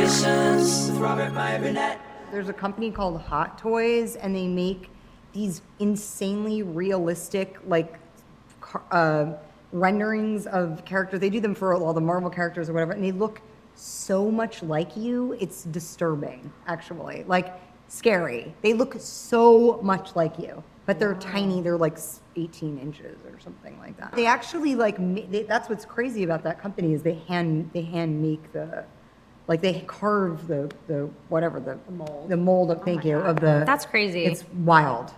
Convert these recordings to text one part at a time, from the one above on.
Imaginations with Robert Meyer Burnett. There's a company called Hot Toys, and they make these insanely realistic, like, renderings of characters. They do them for all the Marvel characters or whatever, and they look so much like you. It's disturbing, actually. Like, scary. They look so much like you, but they're tiny. They're like 18 inches or something like that. They actually, like, that's what's crazy about that company is they hand make the, like, they carve the whatever, the mold. The mold of, thank you, of the. That's crazy. It's wild.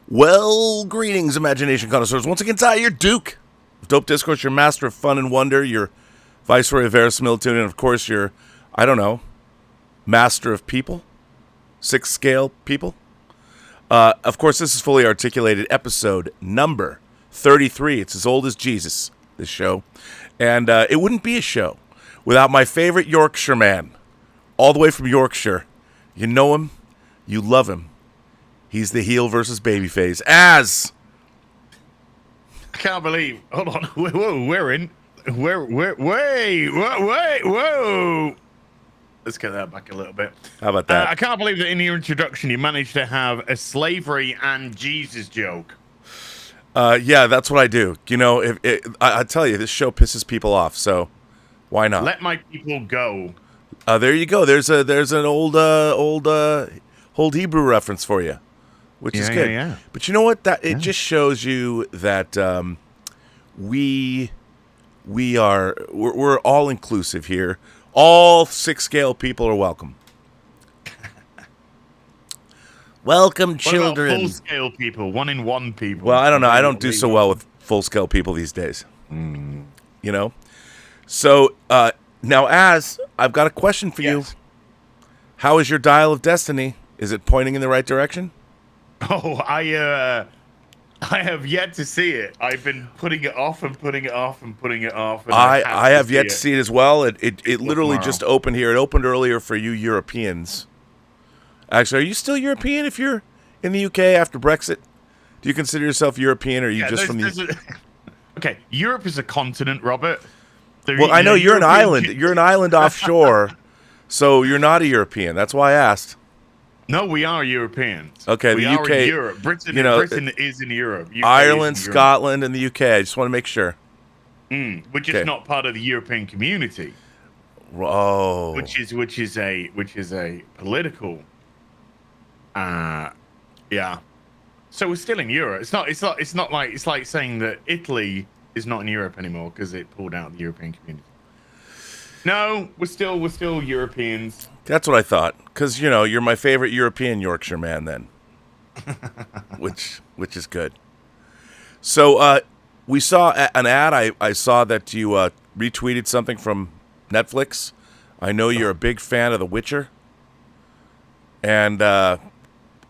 Well, greetings, imagination connoisseurs. Once again, Ty, your Duke of Dope Discourse, your master of fun and wonder, your viceroy of verisimilitude, and of course, your, I don't know, master of people, 6 scale people. Of course, this is fully articulated episode number 33. It's as old as Jesus, this show. And it wouldn't be a show without my favorite Yorkshire man, all the way from Yorkshire. You know him, you love him. He's the heel versus babyface. I can't believe. Hold on. Whoa, wait. Whoa. Let's get that back a little bit. How about that? I can't believe that in your introduction you managed to have a slavery and Jesus joke. Yeah, that's what I do. You know, I tell you, this show pisses people off, so why not? Let my people go. There you go. There's an old Hebrew reference for you. Which is good. Yeah. But you know what? It just shows you that we're all inclusive here. All 6 scale people are welcome. Welcome, children. What about full scale people? 1 in 1 people. Well, I don't know. I don't do so well with full scale people these days. You know. So now, I've got a question for you. How is your dial of destiny? Is it pointing in the right direction? Oh, I have yet to see it. I've been putting it off and putting it off and putting it off. And I have yet to see it as well. It literally just opened here. It opened earlier for you Europeans. Actually, are you still European if you're in the UK after Brexit? Do you consider yourself European, or are you just from the... Okay, Europe is a continent, Robert. Well, I know you're an island. You're an island offshore, so you're not a European. That's why I asked. No, we are Europeans. Okay, we the UK, are in Europe. Britain is in Europe. UK Ireland, is in Scotland, and the UK. I just want to make sure. We're just not part of the European community. Oh, which is a political. Yeah. So we're still in Europe. It's not like saying that Italy is not in Europe anymore because it pulled out of the European community. No, we're still Europeans. That's what I thought, because you're my favorite European Yorkshire man then, which is good. So we saw an ad. I saw that you retweeted something from Netflix. I know you're a big fan of The Witcher, and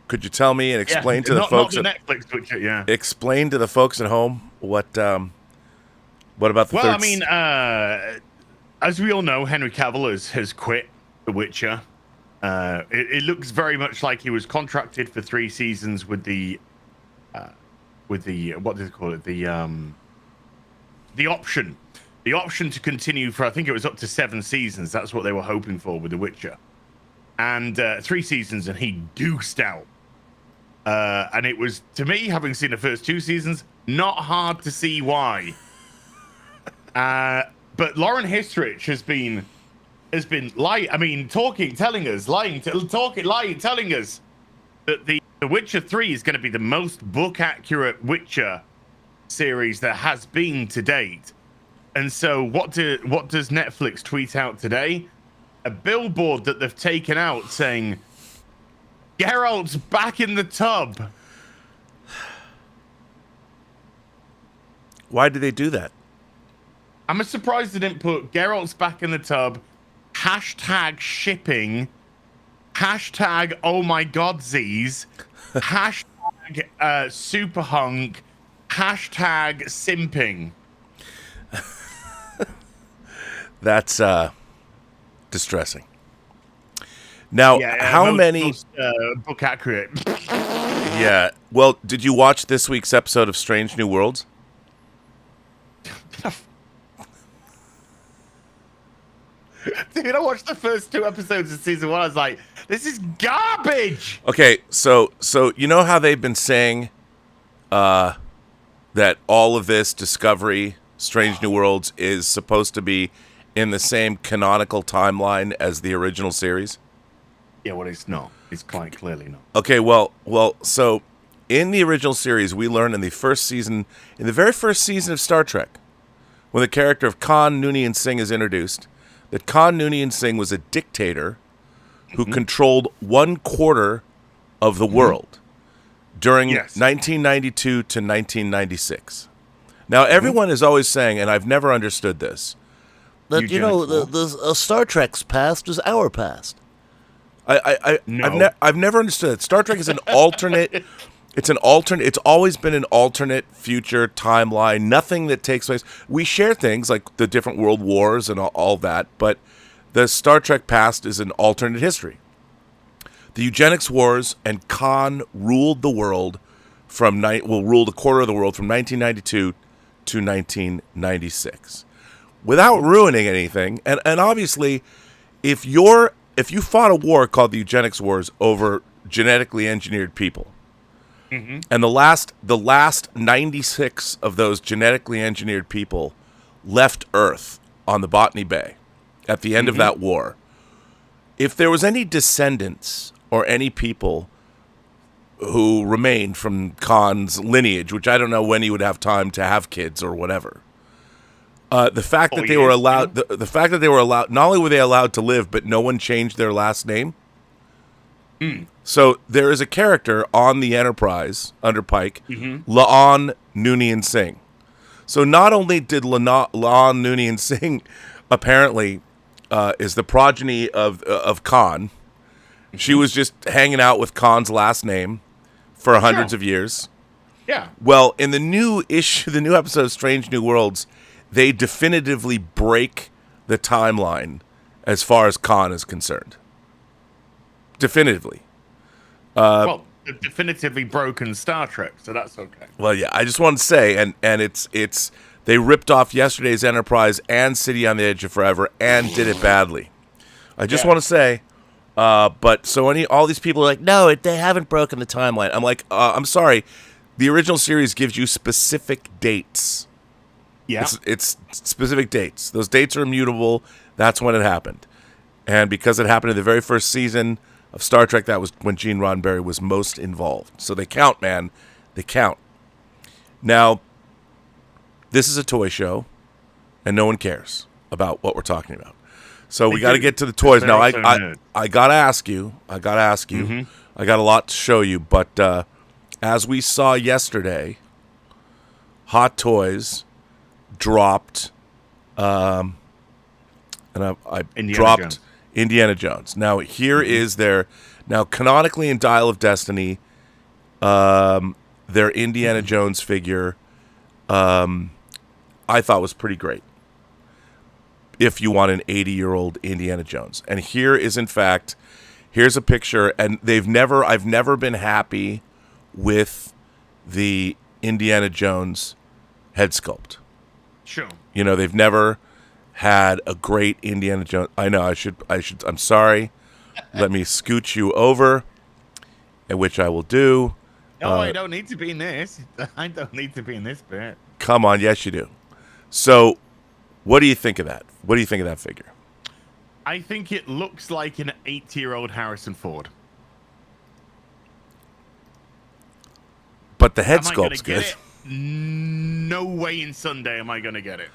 could you tell me and explain to the folks? Not the Netflix Witcher, yeah. Explain to the folks at home what about the. Well, I mean, as we all know, Henry Cavill has quit The Witcher. It looks very much like he was contracted for 3 seasons with the what do they call it? The option to continue for, I think it was up to 7 seasons. That's what they were hoping for with The Witcher. And 3 seasons, and he deuced out. And it was, to me, having seen the first 2 seasons, not hard to see why. But Lauren Histrich has been telling us that The Witcher 3 is going to be the most book accurate Witcher series there has been to date. And so what does Netflix tweet out today? A billboard that they've taken out saying, Geralt's back in the tub. Why did they do that? I'm surprised they didn't put Geralt's back in the tub, hashtag shipping, hashtag oh my godsies, hashtag super hunk, Hashtag simping. That's distressing. Now, how many? Most, book accurate. Yeah. Well, did you watch this week's episode of Strange New Worlds? Dude, I watched the first 2 episodes of season 1. I was like, this is garbage. Okay, so you know how they've been saying that all of this Discovery, Strange New Worlds is supposed to be in the same canonical timeline as the original series? Yeah, well, it's not. It's quite clearly not. Okay, well, so in the original series, we learned in the very first season of Star Trek, when the character of Khan Noonien Singh is introduced, that Khan Noonien Singh was a dictator who controlled 1/4 of the world during 1992 to 1996. Now, everyone is always saying, and I've never understood this, that the Star Trek's past is our past. I've never understood it. Star Trek is an alternate. It's always been an alternate future timeline. Nothing that takes place. We share things like the different world wars and all that, but the Star Trek past is an alternate history. The eugenics wars and Khan ruled the world ruled 1/4 of the world from 1992 to 1996, without ruining anything. And obviously, if you fought a war called the eugenics wars over genetically engineered people, and the last 96 of those genetically engineered people left Earth on the Botany Bay at the end of that war, if there was any descendants or any people who remained from Khan's lineage, which I don't know when he would have time to have kids or whatever, the fact that they were allowed, not only were they allowed to live, but no one changed their last name. So there is a character on the Enterprise under Pike, La'an Noonien Singh. So not only did La'an Noonien Singh apparently is the progeny of Khan, she was just hanging out with Khan's last name for hundreds of years. Yeah. Well, in the new episode of Strange New Worlds, they definitively break the timeline as far as Khan is concerned. Definitively. Well, definitively broken Star Trek, so that's okay. Well, yeah, I just want to say, and it's they ripped off yesterday's Enterprise and City on the Edge of Forever and did it badly. I just want to say, but so all these people are like, no, they haven't broken the timeline. I'm like, I'm sorry, the original series gives you specific dates. Yeah, it's specific dates. Those dates are immutable. That's when it happened, and because it happened in the very first season of Star Trek, that was when Gene Roddenberry was most involved. So they count, man. They count. Now, this is a toy show, and no one cares about what we're talking about. So we got to get to the toys. Now, I got to ask you. I got a lot to show you. But as we saw yesterday, Hot Toys dropped, and I dropped Jones. Indiana Jones. Now, here is now canonically in Dial of Destiny, their Indiana Jones figure, I thought was pretty great. If you want an 80-year-old Indiana Jones. And here is, in fact, here's a picture, and I've never been happy with the Indiana Jones head sculpt. Sure. You know, they've never had a great Indiana Jones. I know, I should, I'm sorry. Let me scoot you over, which I will do. No, I don't need to be in this. I don't need to be in this bit. Come on, yes you do. So, what do you think of that? What do you think of that figure? I think it looks like an 80-year-old Harrison Ford. But the head Am I sculpt's gonna good. get it? No way in Sunday am I going to get it.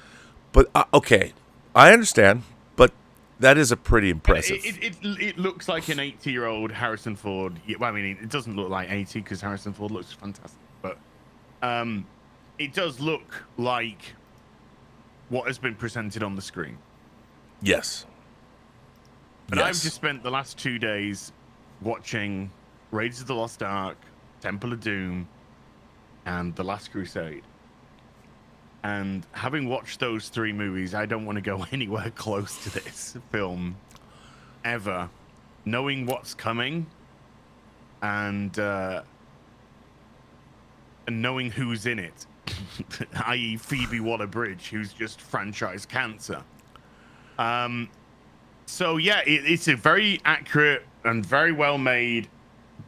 But, okay, I understand, but that is a pretty impressive. It looks like an 80-year-old Harrison Ford. Well, I mean, it doesn't look like 80 because Harrison Ford looks fantastic. But it does look like what has been presented on the screen. Yes. But I've just spent the last 2 days watching Raiders of the Lost Ark, Temple of Doom, and The Last Crusade. And having watched those 3 movies, I don't want to go anywhere close to this film ever. Knowing what's coming and knowing who's in it, i.e. Phoebe Waller-Bridge, who's just franchise cancer. So yeah, it's a very accurate and very well made,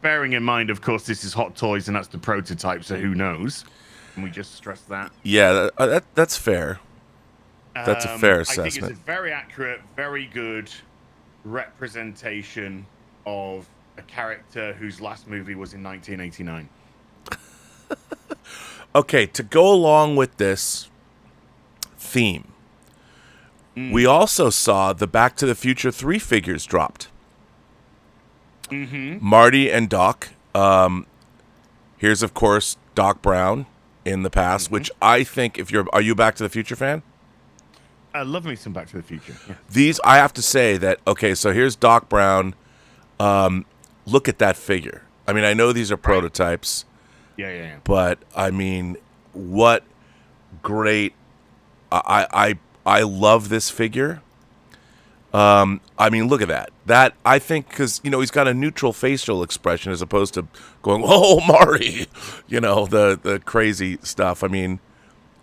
bearing in mind, of course, this is Hot Toys and that's the prototype, so who knows? Can we just stress that? Yeah, that's fair. That's a fair assessment. I think it's a very accurate, very good representation of a character whose last movie was in 1989. Okay, to go along with this theme, we also saw the Back to the Future 3 figures dropped. Marty and Doc. Here's, of course, Doc Brown in the past, which I think, are you a Back to the Future fan? I love me some Back to the Future. Yeah. These, I have to say that, okay, so here's Doc Brown. Look at that figure. I mean, I know these are prototypes. Yeah. But, I mean, what great... I love this figure. I mean, look at that. That, I think, because, he's got a neutral facial expression as opposed to going, "Oh, Marty," the crazy stuff. I mean,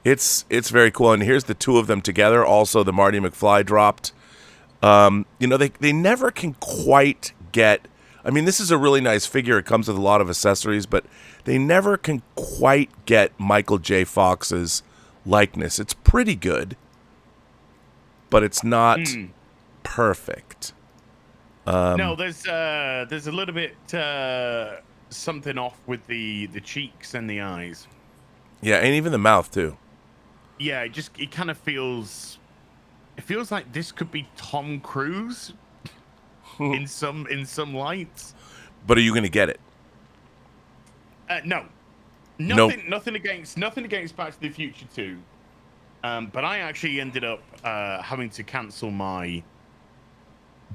it's very cool. And here's the 2 of them together. Also, the Marty McFly dropped. They never can quite get... I mean, this is a really nice figure. It comes with a lot of accessories, but they never can quite get Michael J. Fox's likeness. It's pretty good, but it's not... perfect. No, there's a little bit something off with the cheeks and the eyes. Yeah, and even the mouth too. Yeah, it kind of feels... It feels like this could be Tom Cruise in some lights. But are you going to get it? No. Nothing against Back to the Future 2. But I actually ended up having to cancel my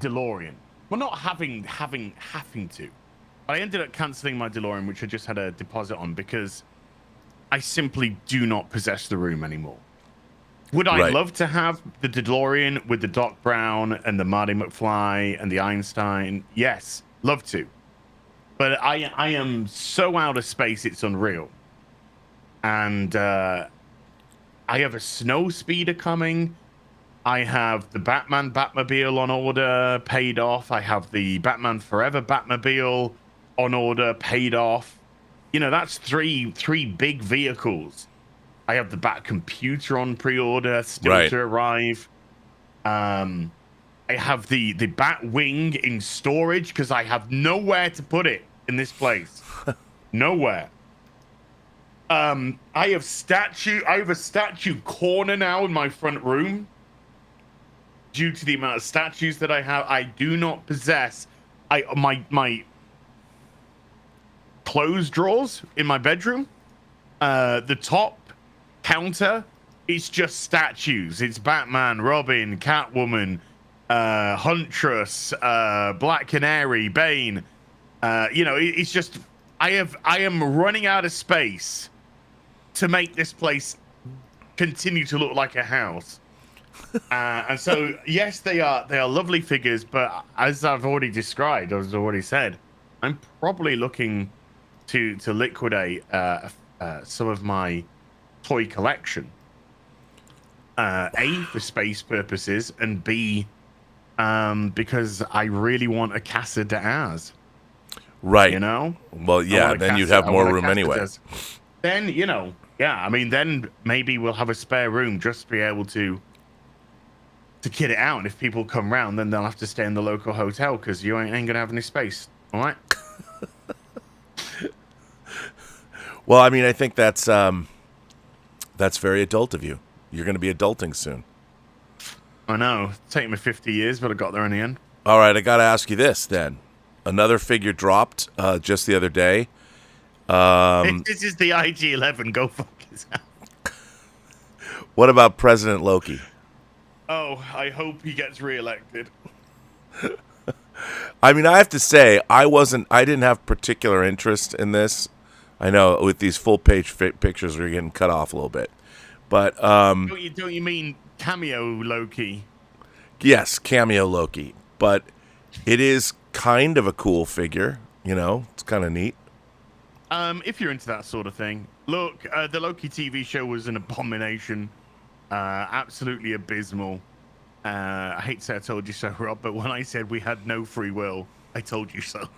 DeLorean. Well, not having to. But I ended up canceling my DeLorean, which I just had a deposit on, because I simply do not possess the room anymore. Would I love to have the DeLorean with the Doc Brown and the Marty McFly and the Einstein? Yes, love to. But I am so out of space, it's unreal. And I have a snow speeder coming. I have the Batman Batmobile on order, paid off. I have the Batman Forever Batmobile on order, paid off. That's three big vehicles. I have the Bat computer on pre-order, still to arrive. I have the Bat Wing in storage because I have nowhere to put it in this place. Nowhere. I have a statue corner now in my front room. Due to the amount of statues that I have, I do not possess my clothes drawers in my bedroom. The top counter, it's just statues. It's Batman, Robin, Catwoman, Huntress, Black Canary, Bane. It's just I am running out of space to make this place continue to look like a house. And so, yes, they are lovely figures, but as I've already described, as I've already said, I'm probably looking to liquidate some of my toy collection. A, for space purposes, and B, because I really want a Casa de As. Right. Well, yeah, then you'd have more room anyway. Then, I mean, then maybe we'll have a spare room just to be able to kit it out. And if people come round, then they'll have to stay in the local hotel because you ain't going to have any space. All right? Well, I mean, I think that's very adult of you. You're going to be adulting soon. I know. It's taken me 50 years, but I got there in the end. All right, I got to ask you this then. Another figure dropped just the other day. This is the IG-11. Go fuck yourself. What about President Loki? Oh, I hope he gets reelected. I mean, I have to say, I didn't have particular interest in this. I know with these full-page pictures, we're getting cut off a little bit. But Don't you mean cameo Loki? yes, cameo Loki. But it is kind of a cool figure. You know, it's kind of neat. If you're into that sort of thing, look, the Loki TV show was an abomination, absolutely abysmal. I hate to say I told you so, Rob, but when I said we had no free will, I told you so.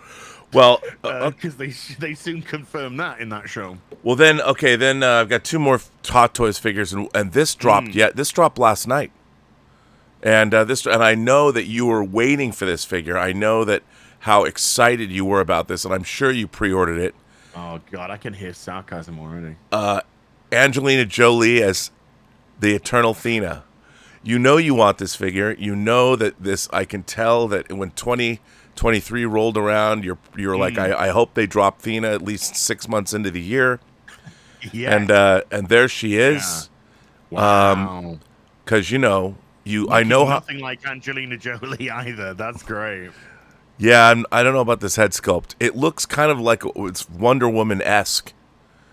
Well, Because they soon confirmed that in that show. well then, okay, then I've got two more Hot Toys figures, and this dropped. This dropped last night, and and I know that you were waiting for this figure. I know that how excited you were about this, and I'm sure you pre-ordered it. Oh God, I can hear sarcasm already. Angelina Jolie as the Eternal Thena. You know you want this figure. You know that this. I can tell that when 2023 rolled around, you're like, I hope they drop Thena at least 6 months into the year. Yeah. And there she is. Wow. Because you know I know how. Nothing like Angelina Jolie either. That's great. Yeah, I don't know about this head sculpt. It looks kind of like it's Wonder Woman-esque.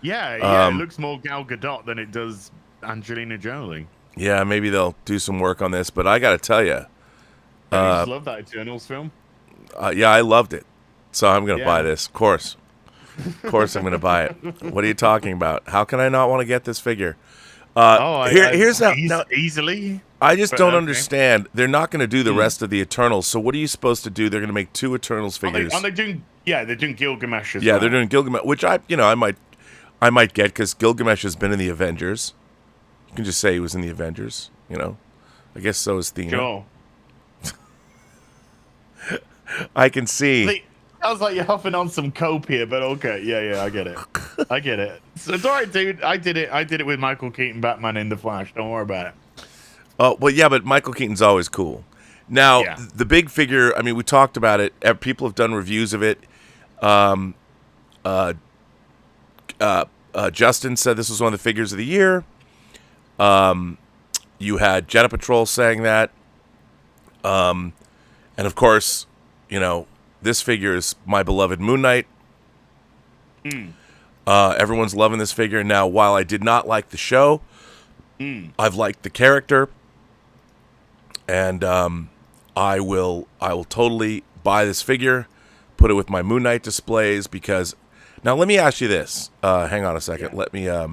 Yeah. It looks more Gal Gadot than it does Angelina Jolie. Yeah, maybe they'll do some work on this, but I got to tell you, I just love that Eternals film. yeah, I loved it. So I'm going to buy this. Of course, I'm going to buy it. What are you talking about? How can I not want to get this figure? Here's now. Easily. I just don't understand. They're not going to do the rest of the Eternals. So what are you supposed to do? They're going to make 2 Eternals figures. Are they doing? Yeah, they're doing Gilgamesh as well. Yeah, they're doing Gilgamesh, which I might get because Gilgamesh has been in the Avengers. You can just say he was in the Avengers. You know, I guess so is Thena. Sure. I can see. Sounds like you're huffing on some cope here, but okay. Yeah, I get it. I get it. So it's all right, dude. I did it with Michael Keaton, Batman in the Flash. Don't worry about it. Oh, well, yeah, but Michael Keaton's always cool. Now, the big figure, I mean, we talked about it. People have done reviews of it. Justin said this was one of the figures of the year. You had Jetta Patrol saying that. And, of course, you know, this figure is my beloved Moon Knight. Everyone's loving this figure. Now, while I did not like the show, I've liked the character. And I will totally buy this figure, put it with my Moon Knight displays because now let me ask you this. Hang on a second. Yeah.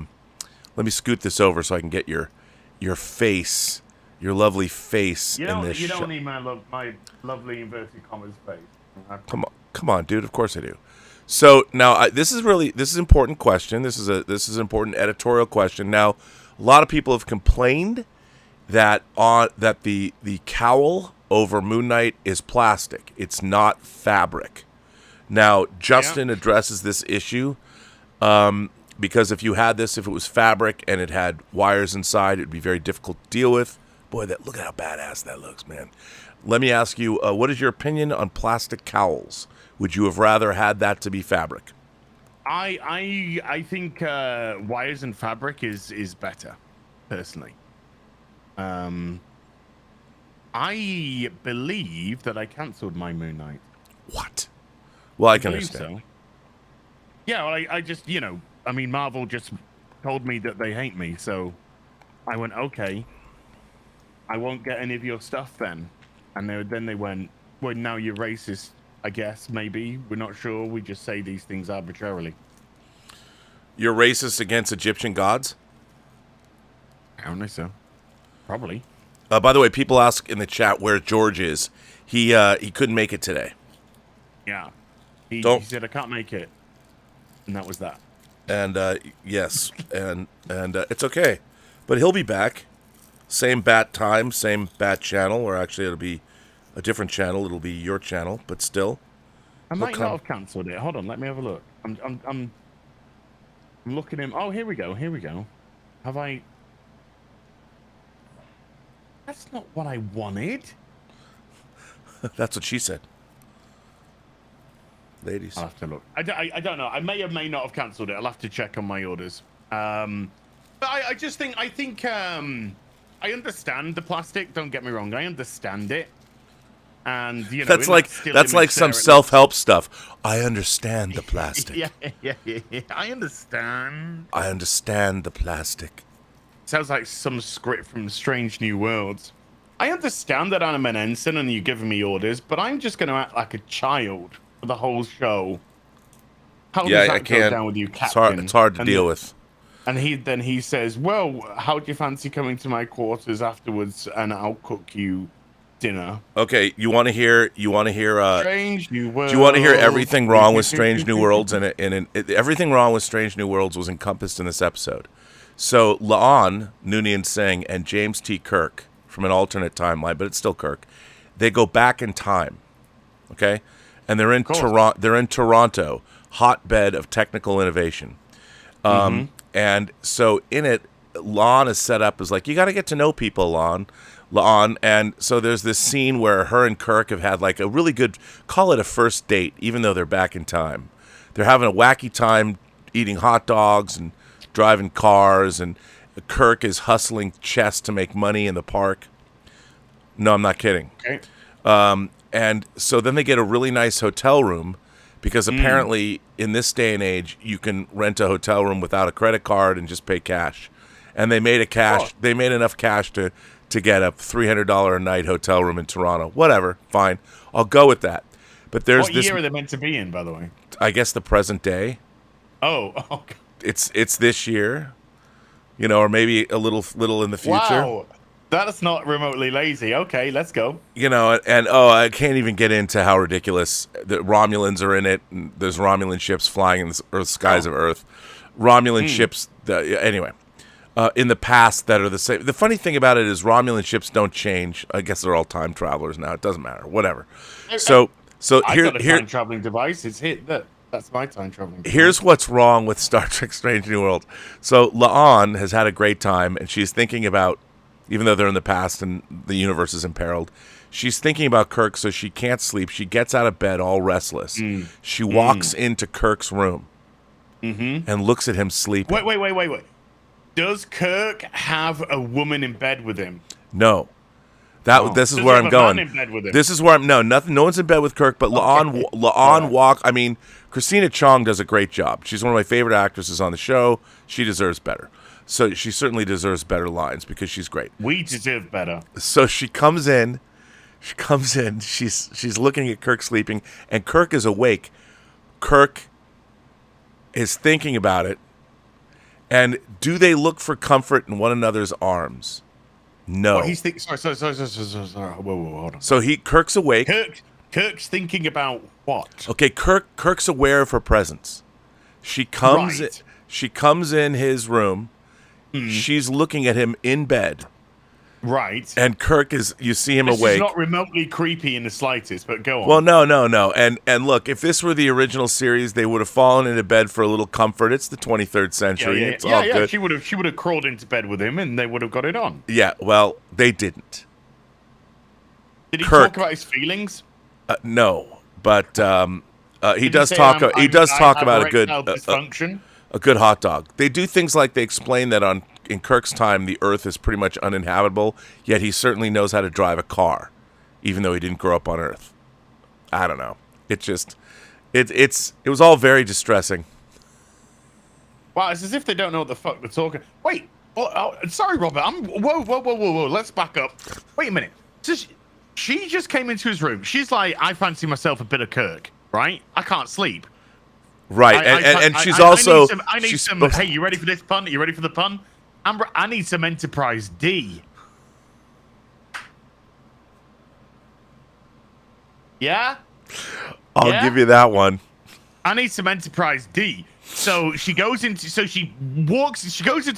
Let me scoot this over so I can get your face, your lovely face in this. You don't need my lovely inverted commas face. Come on, dude. Of course I do. So now this is important question. This is an important editorial question. Now, a lot of people have complained that the cowl over Moon Knight is plastic. It's not fabric. Now, Justin addresses this issue because if it was fabric and it had wires inside, it'd be very difficult to deal with. Boy, look at how badass that looks, man. Let me ask you, what is your opinion on plastic cowls? Would you have rather had that to be fabric? I think wires and fabric is better, personally. I believe that I cancelled my Moon Knight. What? Well, I can understand. So. Yeah, well, I just, Marvel just told me that they hate me, so I went, okay, I won't get any of your stuff then. And then they went, well, now you're racist, I guess, maybe. We're not sure. We just say these things arbitrarily. You're racist against Egyptian gods? Apparently so. Probably. By the way, people ask in the chat where George is. He couldn't make it today. Yeah. He said, I can't make it. And that was that. And yes, and it's okay. But he'll be back. Same bat time, same bat channel, or actually it'll be a different channel. It'll be your channel, but still. I might not have cancelled it. Hold on, let me have a look. I'm looking him. Oh, here we go. Have I? That's not what I wanted. That's what she said. Ladies. I'll have to look. I don't know. I may or may not have cancelled it. I'll have to check on my orders. But I just think I understand the plastic. Don't get me wrong. I understand it. And that's like some self-help stuff. I understand the plastic. yeah. I understand. I understand the plastic. sounds like some script from Strange New Worlds. I understand that I'm an ensign and you're giving me orders, but I'm just going to act like a child for the whole show. How does that go down with you, Captain? It's hard to deal with. And he says, well, how do you fancy coming to my quarters afterwards and I'll cook you dinner? Okay, you want to hear Strange New Worlds. Do you want to hear everything wrong with Strange New Worlds? Everything wrong with Strange New Worlds was encompassed in this episode. So La'an, Noonien Singh, and James T. Kirk from an alternate timeline, but it's still Kirk. They go back in time, okay? And they're in Toronto. They're in Toronto, hotbed of technical innovation. And so in it, La'an is set up as like, you got to get to know people, La'an. And so there's this scene where her and Kirk have had like a really good, call it a first date, even though they're back in time. They're having a wacky time eating hot dogs and driving cars, and Kirk is hustling chess to make money in the park. No, I'm not kidding. Okay. And so then they get a really nice hotel room, because apparently in this day and age, you can rent a hotel room without a credit card and just pay cash. And they made They made enough cash to get a $300 a night hotel room in Toronto. Whatever, fine, I'll go with that. But there's what year are they meant to be in, by the way? I guess the present day. Oh, okay. It's this year, or maybe a little in the future. Wow. That's not remotely lazy. Okay, let's go. I can't even get into how ridiculous the Romulans are in it. And there's Romulan ships flying in the skies of Earth. Romulan ships, anyway, in the past that are the same. The funny thing about it is Romulan ships don't change. I guess they're all time travelers now. It doesn't matter. Whatever. So I got a time traveling device. It's hit that. That's my time traveling device. Here's what's wrong with Star Trek: Strange New World. So La'an has had a great time, and she's thinking about, even though they're in the past and the universe is imperiled, she's thinking about Kirk, so she can't sleep. She gets out of bed all restless. She walks into Kirk's room and looks at him sleeping. Wait. Does Kirk have a woman in bed with him? No. This is where I'm going. In bed with him? This is where I'm. No, nothing. No one's in bed with Kirk, but La'an I mean, Christina Chong does a great job. She's one of my favorite actresses on the show. She deserves better. So she certainly deserves better lines because she's great. We deserve better. So she comes in. She's looking at Kirk sleeping, and Kirk is awake. Kirk is thinking about it. And do they look for comfort in one another's arms? No. Well, he's thinking. Sorry. Whoa, hold on. So Kirk's awake. Kirk's thinking about what? Okay, Kirk's aware of her presence. She comes. Right. She comes in his room. She's looking at him in bed. Right. And Kirk you see him this awake. It's not remotely creepy in the slightest, but go on. Well, no. And look, if this were the original series, they would have fallen into bed for a little comfort. It's the 23rd century. It's all good. She would have crawled into bed with him, and they would have got it on. Yeah. Well, they didn't. Did he talk about his feelings? No, but he does talk. He does talk about a good hot dog. They do things like they explain that in Kirk's time, the Earth is pretty much uninhabitable, yet he certainly knows how to drive a car, even though he didn't grow up on Earth. I don't know. It was all very distressing. Wow, it's as if they don't know what the fuck they're talking. Wait, sorry, Robert. Whoa. Let's back up. Wait a minute. She just came into his room. She's like, I fancy myself a bit of Kirk, right? I can't sleep. Right, and she's also. I need some. Hey, you ready for this pun? You ready for the pun? I need some Enterprise D. Yeah? I'll give you that one. I need some Enterprise D. So she goes into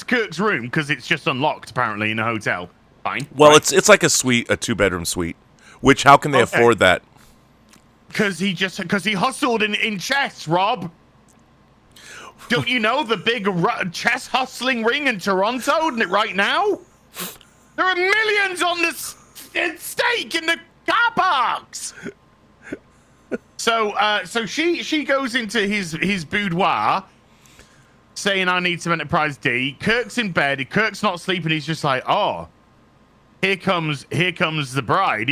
Kirk's room because it's just unlocked apparently in a hotel. Fine. Well, right? it's like a 2-bedroom suite. Which how can they afford that? Because he hustled in chess, Rob. Don't you know the big chess hustling ring in Toronto right now? There are millions on the stake in the car parks. So she goes into his boudoir, saying, "I need some Enterprise D." Kirk's in bed. Kirk's not sleeping. He's just like, "Oh, here comes the bride,"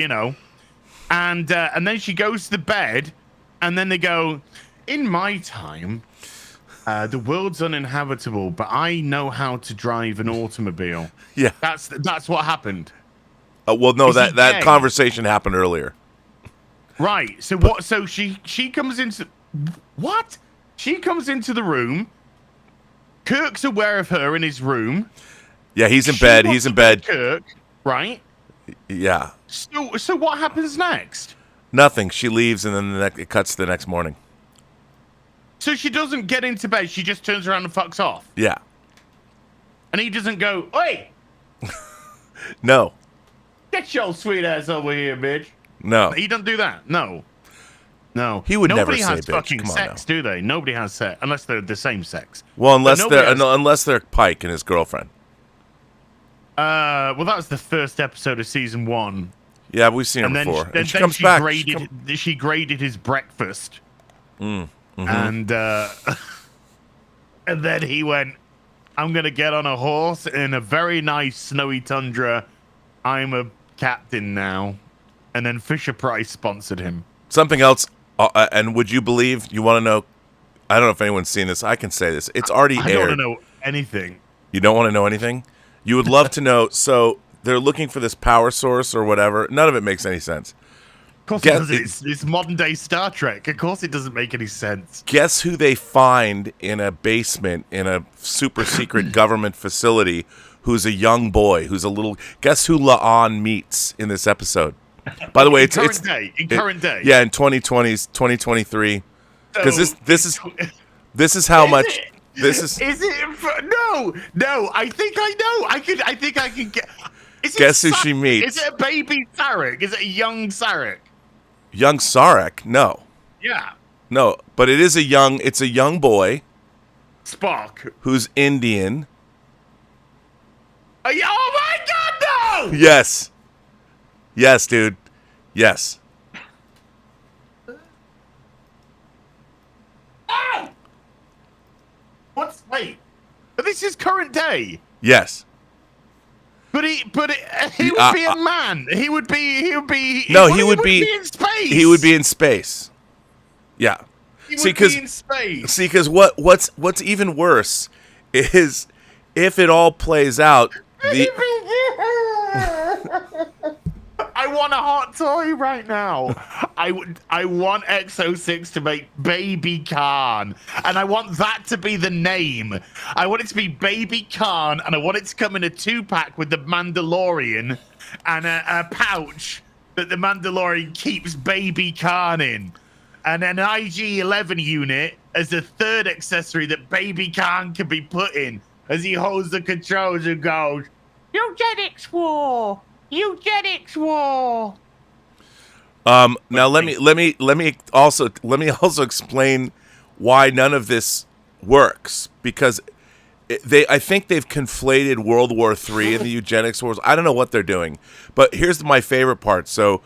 And then she goes to the bed, and then they go, "In my time, The world's uninhabitable, but I know how to drive an automobile. Yeah. That's what happened. Well, no, Is he that gay? conversation happened earlier. Right. So what? So she comes into what? She comes into the room. Kirk's aware of her in his room. Yeah, he's in She bed. wants He's in to get bed. Kirk, right? Yeah. So what happens next? Nothing. She leaves, and then it cuts to the next morning. So she doesn't get into bed. She just turns around and fucks off. Yeah. And he doesn't go, "Oi, No. get your sweet ass over here, bitch." No. He doesn't do that. No. He would never Nobody say has bitch. fucking Come on sex, now. do they? Nobody has sex unless they're the same sex. Well, But nobody has- unless they're Pike and his girlfriend. Well, that was the first episode of season 1. Yeah, we've seen her And then, before. then, And she then comes she back. She graded his breakfast. Mm-hmm. And and then he went, "I'm gonna get on a horse in a very nice snowy tundra. I'm a captain now." And then Fisher Price sponsored him. Something else, and would you believe, you want to know, I don't know if anyone's seen this. I can say this. It's already I aired. don't want to know anything. You don't want to know anything? You would love to know. So they're looking for this power source or whatever. None of it makes any sense. Of course it doesn't. It's modern day Star Trek. Of course it doesn't make any sense. Guess who they find in a basement in a super secret government facility who's a young boy, who's a little... Guess who La'an meets in this episode? By the way, it's... current day. Yeah, in 2023. Because this is how much... This is... Is it? No. I think I know. I think I can get... Guess who she meets? Is it a baby Sarek? Is it a young Sarek? Young Sarek? No. Yeah. No, but it's a young boy Spock. who's Indian. Oh my God, no! Yes. Yes, dude. Yes. Ah! Wait. But this is current day. Yes. But he would be a man. He would be in space. He would be in space. Yeah. He would be in space. See, because what's even worse is if it all plays out. I want a hot toy right now. I want X06 to make Baby Khan, and I want that to be the name. I want it to be Baby Khan, and I want it to come in a 2-pack with the Mandalorian and a pouch that the Mandalorian keeps Baby Khan in, and an IG-11 unit as the third accessory that Baby Khan can be put in as he holds the controls and goes, "Eugenics war! Eugenics war!" Now let me also explain why none of this works, because I think they've conflated World War III and the eugenics wars. I don't know what they're doing, but here's my favorite part. So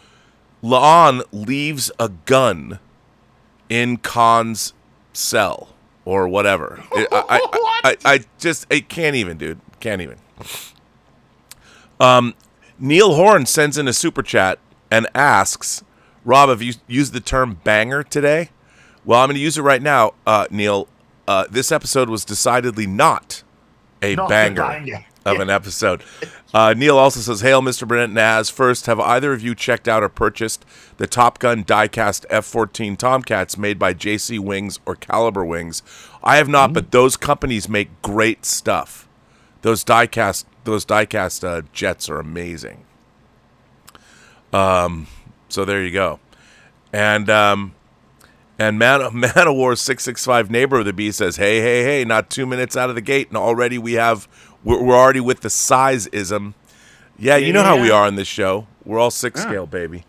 La'an leaves a gun in Khan's cell or whatever. I can't even, dude. Can't even. Neil Horn sends in a super chat and asks, "Rob, have you used the term banger today?" Well, I'm going to use it right now, Neil. This episode was decidedly not a banger of an episode. Neil also says, "Hail, Mr. Burnett and Naz. First, have either of you checked out or purchased the Top Gun diecast F-14 Tomcats made by JC Wings or Caliber Wings? I have not, but those companies make great stuff. Those diecast jets are amazing." So there you go. And Man of War 665 Neighbor of the Bee says, hey, not 2 minutes out of the gate, and already we're already with the size-ism. Yeah, you know how we are on this show. We're all 6-scale, baby.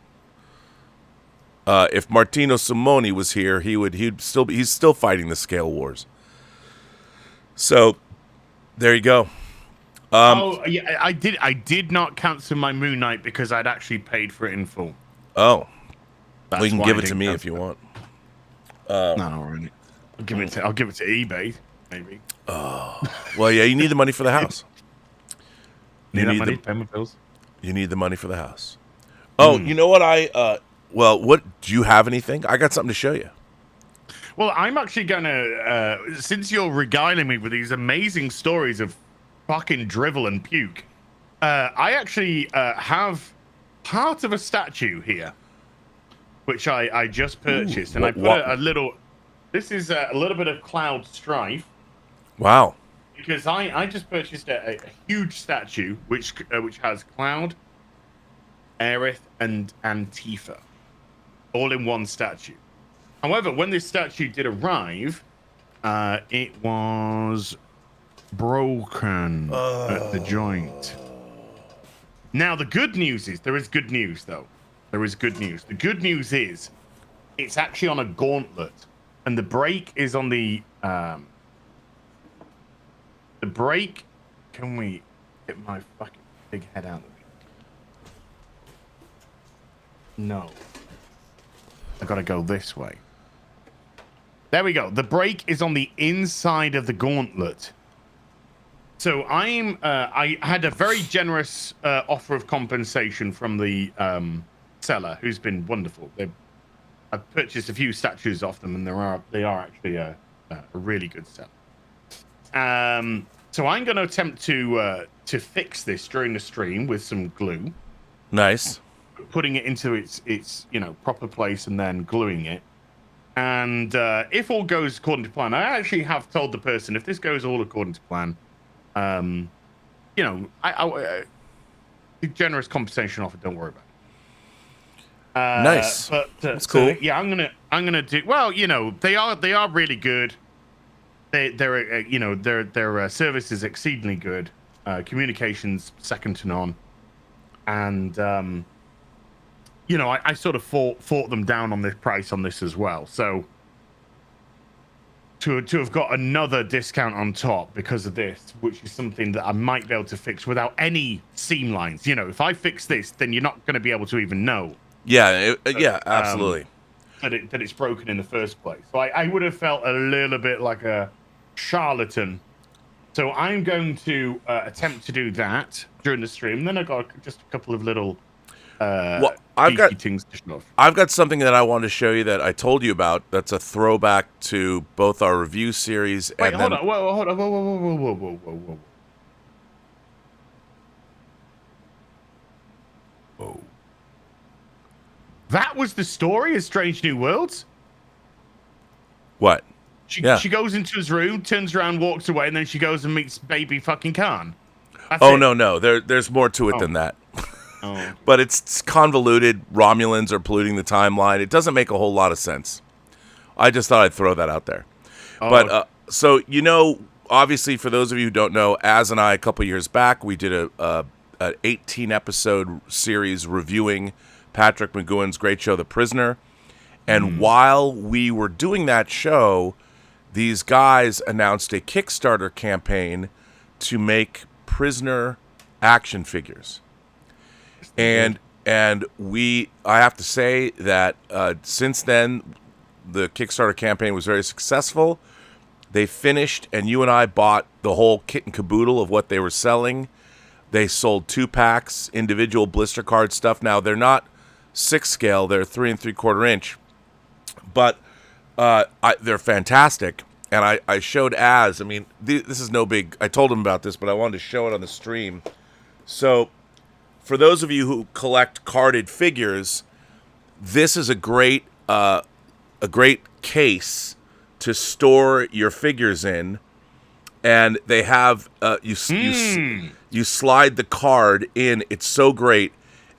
If Martino Simoni was here, he's still fighting the scale wars. So there you go. Yeah, I did not cancel my Moon Knight because I'd actually paid for it in full. Oh, That's well, you can why give I it to didn't me cancel if you it. want. No, really. I'll give it to eBay, maybe. Well, yeah, you need the money for the house. Need that money to pay my bills? You need the money for the house. Oh, you know what? What do you have anything? I got something to show you. Well, I'm actually gonna, since you're regaling me with these amazing stories of fucking drivel and puke, I actually have part of a statue here, which I just purchased, and I put a little. This is a little bit of Cloud Strife. Wow. Because I just purchased a huge statue which has Cloud, Aerith, and Tifa all in one statue. However, when this statue did arrive, it was broken at the joint. Now, the good news is there is good news, though. There is good news. The good news is it's actually on a gauntlet, and the break is on the break. Can we get my fucking big head out of it? No. I gotta go this way. There we go. The break is on the inside of the gauntlet. So I had a very generous offer of compensation from the seller, who's been wonderful. I've purchased a few statues off them, and they are actually a really good seller. So I'm going to attempt to fix this during the stream with some glue. Nice. Putting it into its proper place and then gluing it. And if all goes according to plan, I actually have told the person, if this goes all according to plan, I generous compensation offer. Don't worry about it. Nice. But that's cool. So, yeah, I'm gonna do well. They are really good. Their service is exceedingly good. Communications second to none, and I sort of fought them down on this price on this as well. So to have got another discount on top because of this, which is something that I might be able to fix without any seam lines. If I fix this, then you're not going to be able to even know. Yeah, absolutely. That it's broken in the first place. So I would have felt a little bit like a charlatan. So I'm going to attempt to do that during the stream. Then I've got just a couple of little I've got something that I wanted to show you that I told you about. That's a throwback to both our review series and hold on. Whoa. That was the story of Strange New Worlds? What? She goes into his room, turns around, walks away, and then she goes and meets baby fucking Khan. No. There's more to it than that. Oh. But it's convoluted. Romulans are polluting the timeline. It doesn't make a whole lot of sense. I just thought I'd throw that out there. Oh. But so obviously, for those of you who don't know, Az and I a couple years back we did an 18 episode series reviewing Patrick McGowan's great show, The Prisoner. And while we were doing that show, these guys announced a Kickstarter campaign to make Prisoner action figures. And I have to say that since then, the Kickstarter campaign was very successful. They finished, and you and I bought the whole kit and caboodle of what they were selling. They sold 2-packs, individual blister card stuff. Now, they're not 6 scale, they're 3 3/4 inch. But they're fantastic. And I showed Az. I mean, this is no big... I told him about this, but I wanted to show it on the stream. So, for those of you who collect carded figures, this is a great case to store your figures in. And they have... You slide the card in. It's so great.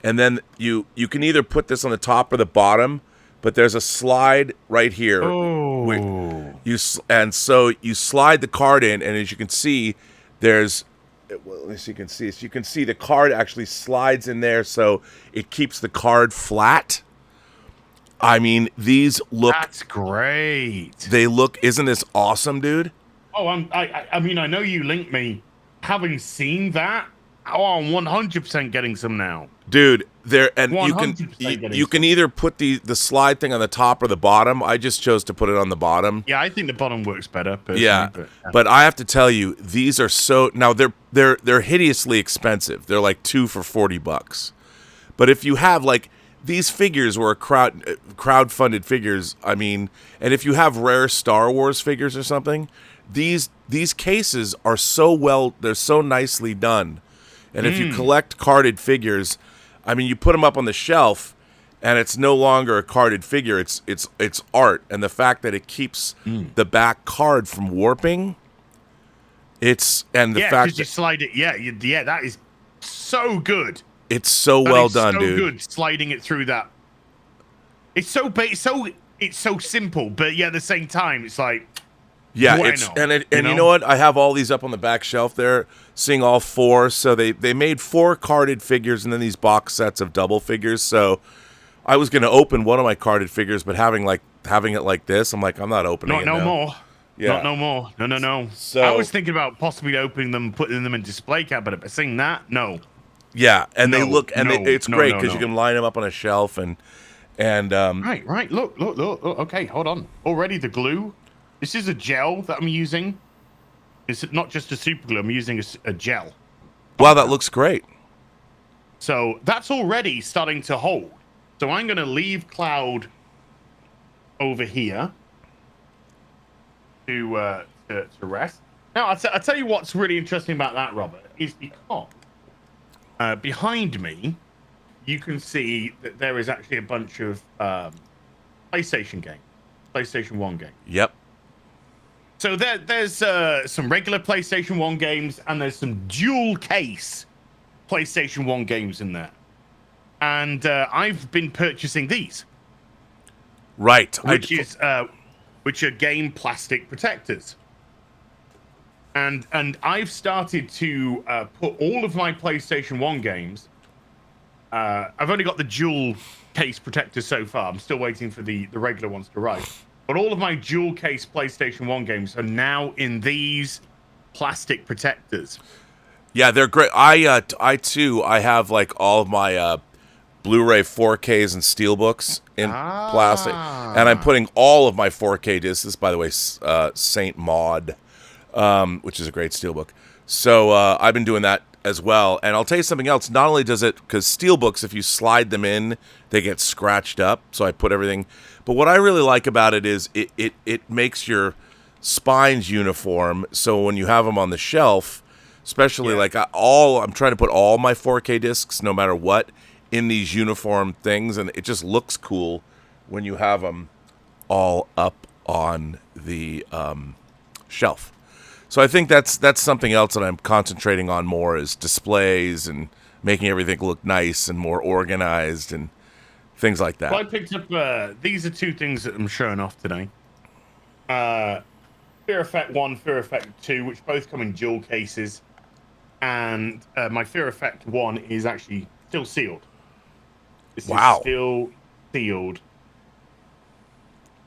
And then you can either put this on the top or the bottom, but there's a slide right here. Oh. So you slide the card in, and as you can see, there's... Well, let me see if you can see. So you can see the card actually slides in there, so it keeps the card flat. I mean, these look... That's great. They look... Isn't this awesome, dude? Oh, I mean, I know you linked me. Having seen that, I'm 100% getting some now. Dude, you can either put the slide thing on the top or the bottom. I just chose to put it on the bottom. Yeah, I think the bottom works better. Yeah, but I have to tell you, these are so... Now, they're hideously expensive. They're like 2 for $40. But if you have, like... these figures were crowd-funded figures. I mean, and if you have rare Star Wars figures or something, these cases are they're so nicely done. And if you collect carded figures, I mean, you put them up on the shelf, and it's no longer a carded figure. It's art, and the fact that it keeps the back card from warping. Fact that you slide it. Yeah, that is so good. It's so well done, so dude. Good sliding it through that. It's so simple, but at the same time, it's like. Yeah, bueno, you know what? I have all these up on the back shelf there, seeing all four. So they made 4 carded figures and then these box sets of double figures. So I was going to open one of my carded figures, but having it like this, I'm like, I'm not opening it no now. more. Yeah. Not no more. No. So I was thinking about possibly opening them, putting them in display cabinet, seeing that, no. Yeah, and it's great because you can line them up on a shelf and Right. Look. Okay, hold on. Already the glue. This is a gel that I'm using. It's not just a super glue. I'm using a gel. Wow, that looks great. So that's already starting to hold. So I'm going to leave Cloud over here to rest. Now, I'll tell you what's really interesting about that, Robert, is because behind me, you can see that there is actually a bunch of PlayStation 1 games. Yep. So there's some regular PlayStation 1 games, and there's some dual case PlayStation 1 games in there. And I've been purchasing these. Right. Which are game plastic protectors. And I've started to put all of my PlayStation 1 games. I've only got the dual case protectors so far. I'm still waiting for the regular ones to arrive. But all of my dual case PlayStation 1 games are now in these plastic protectors. Yeah, they're great. I too have like all of my Blu-ray 4Ks and steelbooks in plastic, and I'm putting all of my 4K discs. This, by the way, Saint Maud, which is a great steelbook. So I've been doing that as well. And I'll tell you something else. Not only does it, because steelbooks, if you slide them in, they get scratched up. So I put everything. But what I really like about it is it makes your spines uniform. So when you have them on the shelf, especially I'm trying to put all my 4K discs, no matter what, in these uniform things, and it just looks cool when you have them all up on the shelf. So I think that's something else that I'm concentrating on more, is displays and making everything look nice and more organized and things like that. Well, I picked up these are 2 things that I'm showing off today. Fear Effect 1, Fear Effect 2, which both come in dual cases, and my Fear Effect 1 is actually still sealed. This is still sealed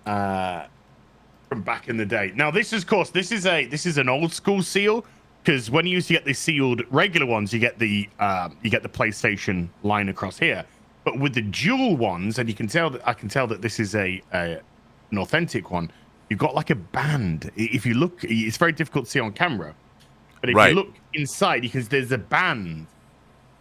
from back in the day. Now, this is, of course, this is an old school seal, because when you used to get the sealed regular ones, you get the PlayStation line across here. But with the dual ones, and I can tell that this is an authentic one. You've got like a band. If you look, it's very difficult to see on camera, but if you look inside, there's a band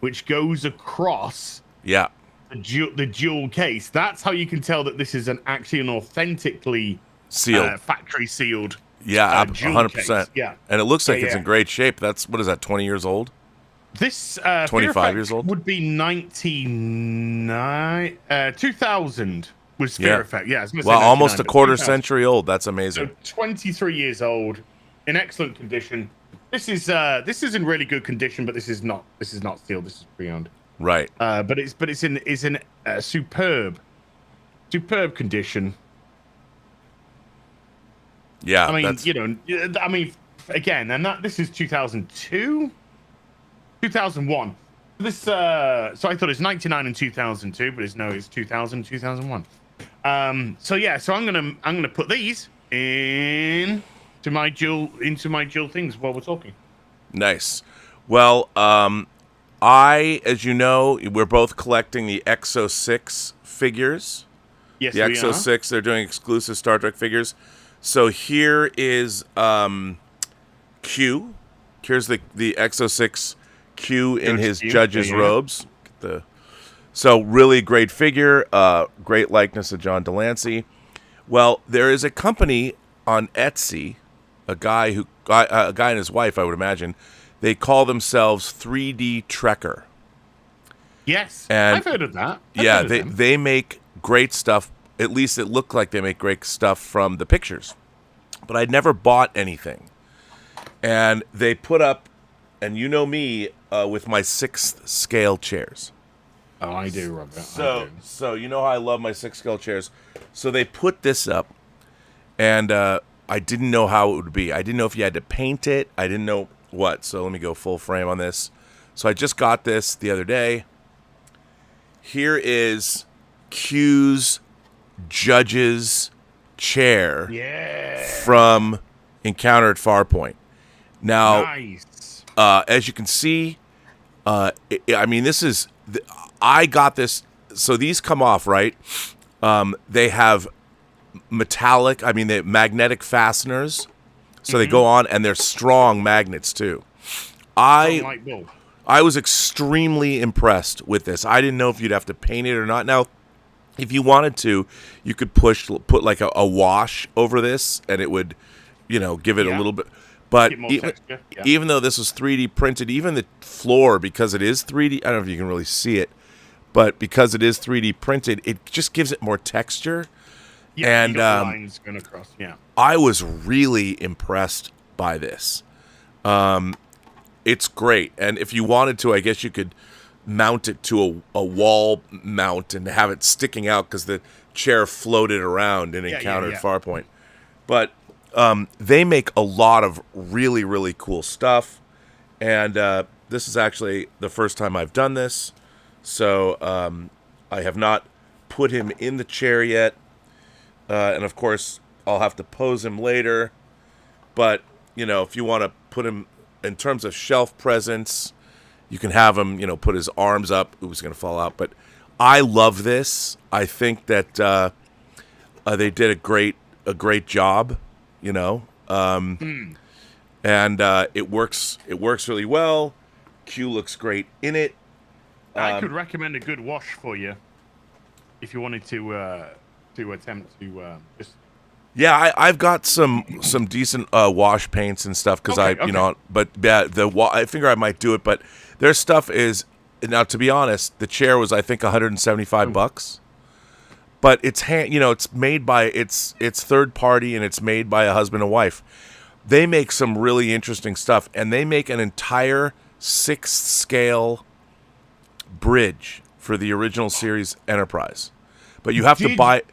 which goes across. Yeah. The dual case. That's how you can tell that this is actually an authentically sealed, factory sealed. Yeah, 100%. Yeah, and it looks like it's in great shape. That's, what is that, 20 years old? This 25 years old would be 2000 was Fear Effect. Yeah, well, almost a quarter century old. That's amazing. So 23 years old, in excellent condition. This is in really good condition, but this is not sealed. This is pre-owned. Right. But it's in superb condition. Yeah. I mean, again, and this is 2002, 2001. This so I thought it's 99 and 2002, but it's 2000, 2001. So I'm gonna put these into my dual things while we're talking. Nice. Well, as you know, we're both collecting the Exo 6 figures. Yes, the Exo 6. They're doing exclusive Star Trek figures. So here is Q. Here's the Exo 6 Q in his judge's robes. So really great figure, great likeness of John Delancey. Well, there is a company on Etsy, a guy and his wife, I would imagine. They call themselves 3D Trekker. Yes, And I've heard of that. They make great stuff. At least it looked like they make great stuff from the pictures. But I'd never bought anything. And they put up, and you know me, with my 6th scale chairs. Oh, I do, Robert. So you know how I love my 6 scale chairs. So they put this up, and I didn't know how it would be. I didn't know if you had to paint it. I didn't know what. So let me go full frame on this. So I just got this the other day. Here is Q's judge's chair from Encounter at Farpoint. Now, nice. As you can see, I mean, I got this. So these come off, right? They have magnetic fasteners. So they go on, and they're strong magnets too. I was extremely impressed with this. I didn't know if you'd have to paint it or not. Now, if you wanted to, you could put like a wash over this, and it would, give it a little bit. But even though this was 3D printed, even the floor, because it is 3D, I don't know if you can really see it, but because it is 3D printed, it just gives it more texture. Yeah, and lines going across. Yeah, I was really impressed by this. It's great, and if you wanted to, I guess you could mount it to a wall mount and have it sticking out because the chair floated around in Encounter at Farpoint. But they make a lot of really, really cool stuff, and this is actually the first time I've done this, so I have not put him in the chair yet, and of course I'll have to pose him later, but if you want to put him in terms of shelf presence, you can have him, put his arms up. It was going to fall out. But I love this. I think that they did a great job, and it works really well. Q looks great in it. I could recommend a good wash for you if you wanted to attempt to just. Yeah, I've got some decent wash paints and stuff because but yeah, I figure I might do it. But their stuff is now, to be honest, the chair was I think $175, but it's it's made by it's third party and it's made by a husband and wife. They make some really interesting stuff, and they make an entire 6th scale bridge for the original series Enterprise, but you have to buy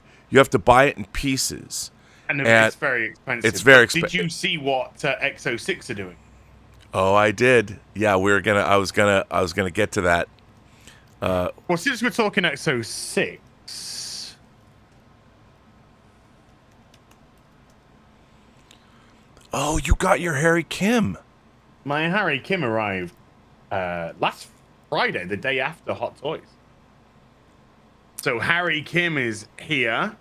it in pieces. And it's very expensive. It's very expensive. Did you see what XO6 are doing? Oh, I did. Yeah, I was gonna get to that. Well, since we're talking XO6, oh, you got your Harry Kim. My Harry Kim arrived last Friday, the day after Hot Toys. So Harry Kim is here.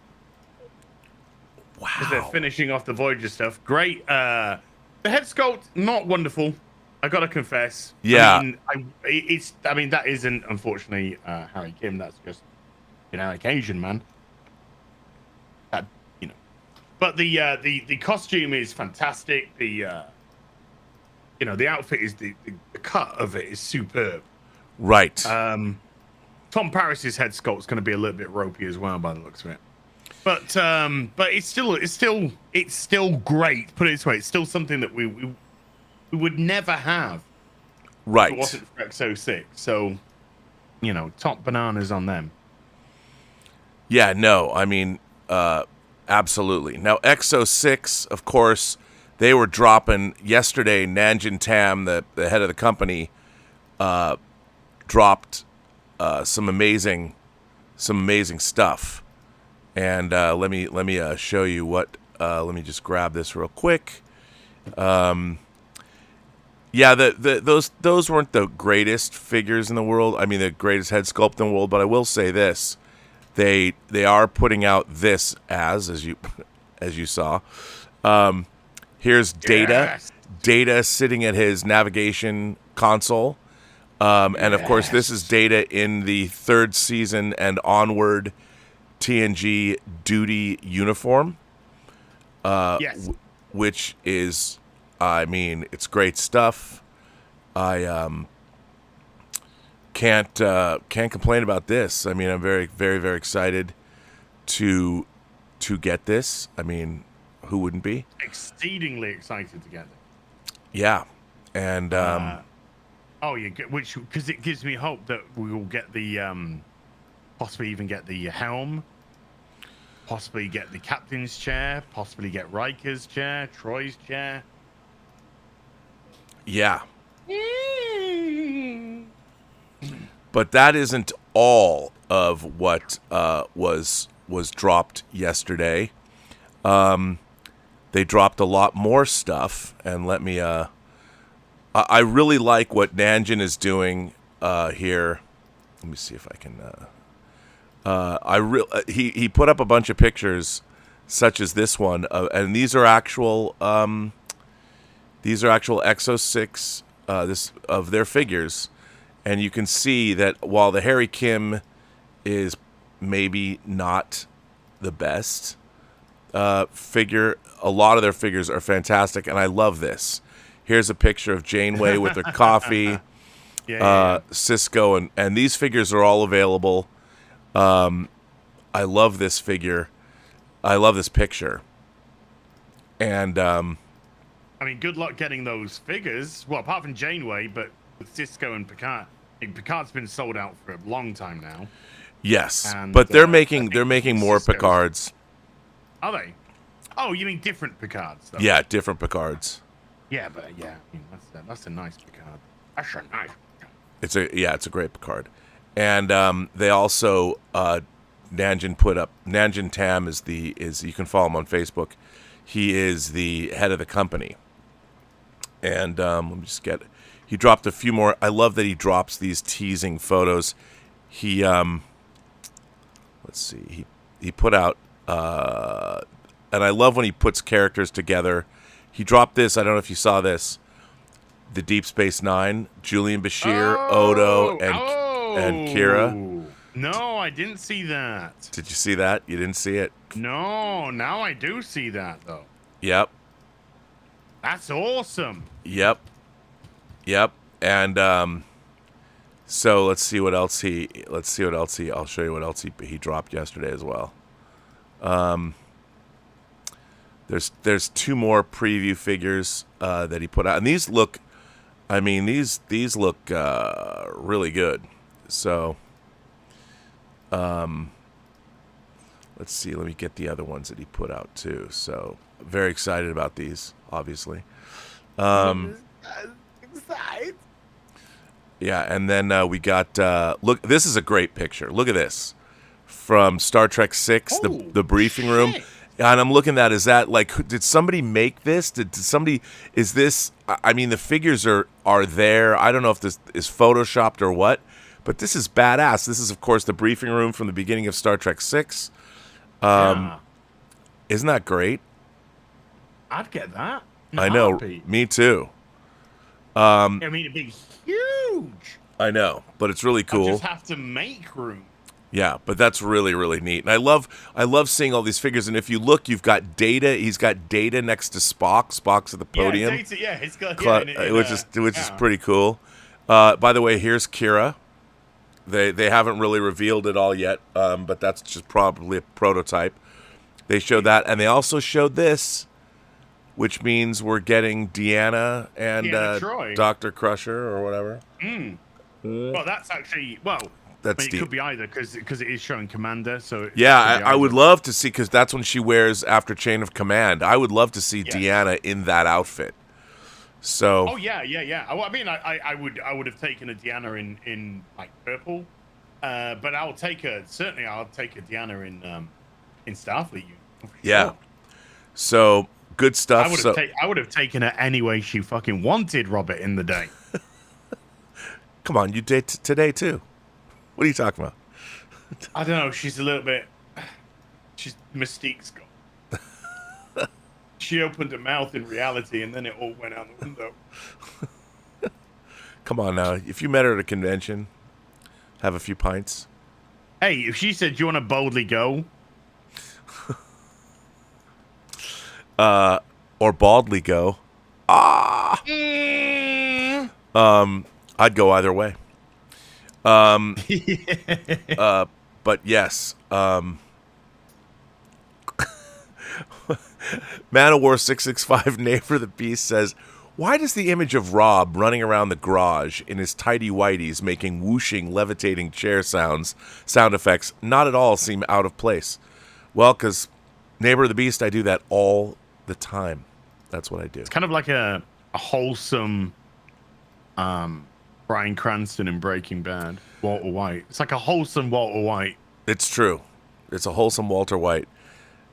Wow. Because they're finishing off the Voyager stuff. Great. The head sculpt, not wonderful. I gotta confess. Yeah. That isn't unfortunately Harry Kim. That's just generic Asian man. But the costume is fantastic. The outfit is the cut of it is superb. Right. Tom Paris's head sculpt's going to be a little bit ropey as well by the looks of it. But it's still great. Put it this way, it's still something that we would never have. Right. If it wasn't for XO6. So, top bananas on them. Yeah, no, I mean, absolutely. Now, XO6, of course, they were dropping yesterday. Nanjin Tam, the head of the company, dropped some amazing stuff. And let me show you what. Let me just grab this real quick. Yeah, those weren't the greatest figures in the world. I mean, the greatest head sculpt in the world. But I will say this: they are putting out this as you saw. Here's Data. Yes. Data sitting at his navigation console. And of course, this is Data in the 3rd season and onward TNG duty uniform. Yes. Which is, I mean, it's great stuff. I can't complain about this. I mean, I'm very, very, very excited to get this. I mean, who wouldn't be? Exceedingly excited to get it. Yeah, and which because it gives me hope that we will get the possibly even get the helm, possibly get the captain's chair, possibly get Riker's chair, Troy's chair. yeah. But that isn't all of what was dropped yesterday. They dropped a lot more stuff, and let me. I really like what Nanjin is doing here. Let me see if I can. He put up a bunch of pictures, such as this one, and these are actual. These are actual Exo 6 of their figures. And you can see that while the Harry Kim is maybe not the best figure, a lot of their figures are fantastic, and I love this. Here's a picture of Janeway with her coffee, Cisco, and these figures are all available. I love this figure. I love this picture. And I mean, good luck getting those figures. Well, apart from Janeway, but with Cisco and Picard. Picard's been sold out for a long time now. Yes, and, but they're making more Cisco's. Picards. Are they? Oh, you mean different Picards? Though. Yeah, different Picards. Yeah, but I mean, that's a nice Picard. That's a nice Picard. It's a great Picard, and they also Nanjin Tam is you can follow him on Facebook. He is the head of the company, and let me just get. He dropped a few more. I love that he drops these teasing photos. He let's see. He put out and I love when he puts characters together. He dropped this. I don't know if you saw this. The Deep Space Nine, Julian Bashir, Odo, and Kira. No, I didn't see that. Did you see that? You didn't see it? No, now I do see that though. Yep. That's awesome. Yep. And so let's see what else I'll show you what else he dropped yesterday as well. There's 2 more preview figures that he put out, and these look really good. So let's see, let me get the other ones that he put out too. So very excited about these, obviously. Yeah, and then we got look. This is a great picture. Look at this from Star Trek 6, the briefing room. And I'm looking at, is that like, did somebody make this? Did somebody? Is this? I mean, the figures are there. I don't know if this is photoshopped or what, but this is badass. This is, of course, the briefing room from the beginning of Star Trek 6. Isn't that great? I'd get that. I know. Heartbeat. Me too. I mean, it'd be huge. I know, but it's really cool. I just have to make room. Yeah, but that's really, really neat. And I love seeing all these figures. And if you look, you've got Data. He's got Data next to Spock. Spock's at the podium. Yeah, Data, he's got which is pretty cool. By the way, here's Kira. They haven't really revealed it all yet, but that's just probably a prototype. They showed that, and they also showed this, which means we're getting Deanna and Dr. Crusher or whatever. Well, that's actually That's it could be either because it is showing Commander. So I would love to see, because that's when she wears after Chain of Command. I would love to see Deanna in that outfit. So. Oh yeah. I mean, I would have taken a Deanna in like purple, but I'll take a Deanna in Starfleet. Yeah. So good stuff. I would have taken her any way she fucking wanted, Robert, in the day. Come on, you did today too. What are you talking about? I don't know. She's a little bit. She's Mystique's gone. She opened her mouth in reality, and then it all went out the window. Come on now. If you met her at a convention, have a few pints. Hey, if she said, "Do you want to boldly go?" Or baldly go. I'd go either way. But yes. Man of War 665 Neighbor the Beast says, why does the image of Rob running around the garage in his tidy whities making whooshing, levitating chair sound effects not at all seem out of place? Well, because Neighbor the Beast, I do that all the time. That's what I do. It's kind of like a wholesome Bryan Cranston in Breaking Bad, Walter White. It's like a wholesome Walter White. It's true. It's a wholesome Walter White.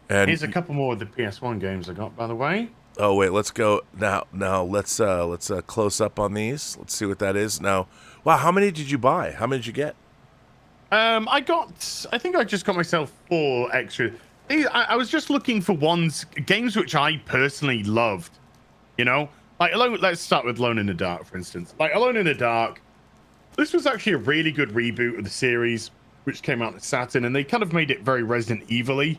And here's a couple more of the PS1 games I got, by the way. Oh wait, let's go now. Let's close up on these. Let's see what that is. Now, wow, how many did you buy? How many did you get? I think I just got myself 4 extra. I was just looking for games which I personally loved. You know, like let's start with Alone in the Dark, for instance. Like Alone in the Dark, this was actually a really good reboot of the series, which came out on Saturn, and they kind of made it very Resident Evil-y.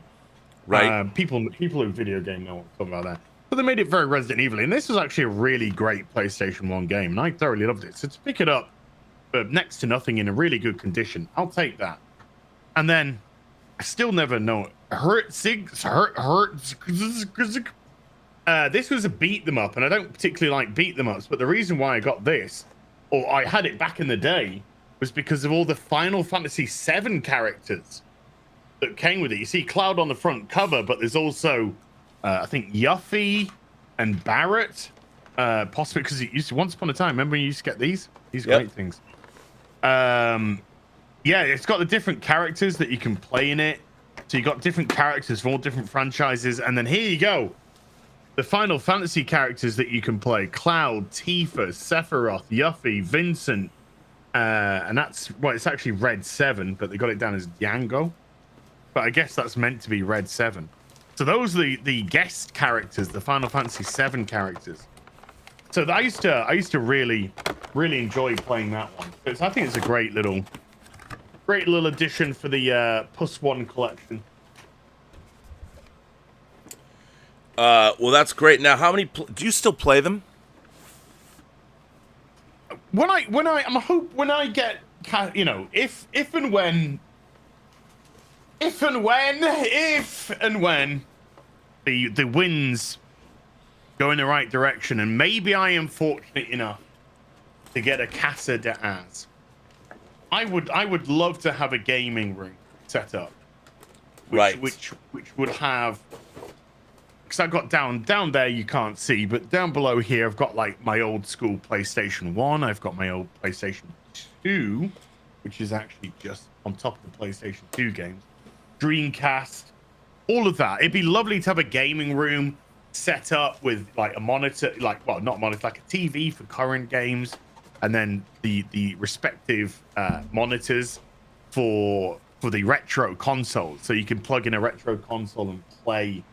Right. People in video game know what I'm talking about that. But they made it very Resident Evil-y, and this was actually a really great PlayStation 1 game, and I thoroughly loved it. So to pick it up for next to nothing in a really good condition, I'll take that. And then I still never know this was a beat them up, and I don't particularly like beat them ups, but the reason why I got this, or I had it back in the day, was because of all the Final Fantasy VII characters that came with it. You see Cloud on the front cover, but there's also I think Yuffie and Barrett, possibly because it used to, once upon a time, remember when you used to get these great things. Yeah, it's got the different characters that you can play in it. So you got different characters from all different franchises, and then here you go, the Final Fantasy characters that you can play: Cloud, Tifa, Sephiroth, Yuffie, Vincent, and that's it's actually Red 7, but they got it down as Django. But I guess that's meant to be Red 7. So those are the guest characters, the Final Fantasy VII characters. So I used to really enjoy playing that one. I think it's a great little addition for the +1 collection. Well, that's great. Now, how many do you still play them? When I get, you know, if and when the winds go in the right direction, and maybe I am fortunate enough to get a Casa de Az, I would love to have a gaming room set up, which would have, because I've got down there, you can't see, but down below here I've got like my old school PlayStation 1, I've got my old PlayStation 2, which is actually just on top of the PlayStation 2 games, Dreamcast, all of that. It'd be lovely to have a gaming room set up with like a monitor, not monitor, like a TV for current games, and then the respective monitors for the retro console, so you can plug in a retro console and play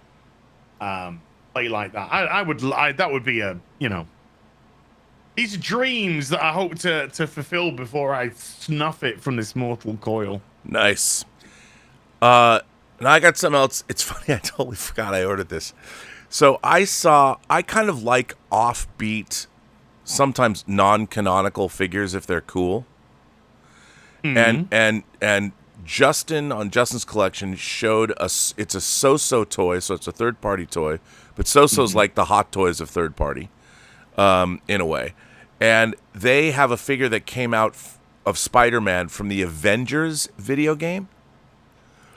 like that. That would be a, you know, these are dreams that I hope to fulfill before I snuff it from this mortal coil. Nice. And I got something else. It's funny, I totally forgot I ordered this. So I kind of like offbeat, sometimes non-canonical figures if they're cool. Mm-hmm. And Justin on Justin's collection showed us, it's a So-So toy, so it's a third-party toy, but So-So's like the Hot Toys of third-party, in a way. And they have a figure that came out of Spider-Man from the Avengers video game.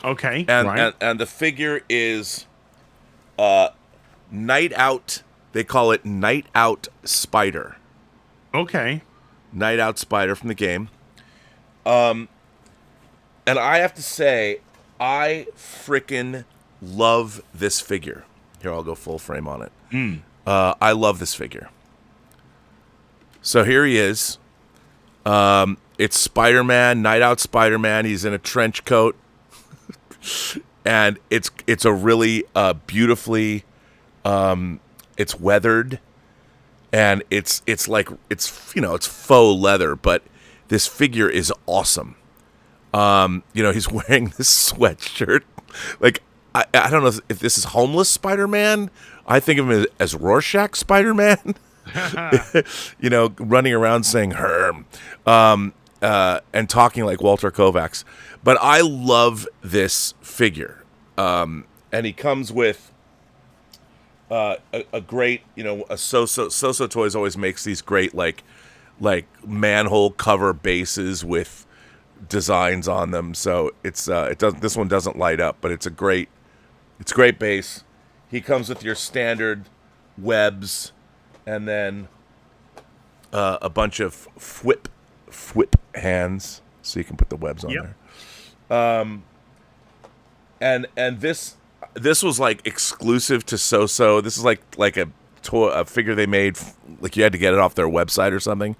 Okay, and the figure is Night Out. They call it Night Out Spider. Okay. Night Out Spider from the game. And I have to say, I freaking love this figure. Here, I'll go full frame on it. I love this figure. So here he is. It's Spider-Man, Night Out Spider-Man. He's in a trench coat. And it's a really beautifully, it's weathered. and it's like it's faux leather, but this figure is awesome. He's wearing this sweatshirt. Like I don't know if this is homeless Spider-Man. I think of him as Rorschach Spider-Man. Running around saying "herm," and talking like Walter Kovacs. But I love this figure, and he comes with a great, So-So Toys always makes these great like manhole cover bases with designs on them. So this one doesn't light up, but it's a great base. He comes with your standard webs, and then a bunch of whip hands, so you can put the webs on there. And this was like exclusive to So-So. This is like a figure they made, like you had to get it off their website or something.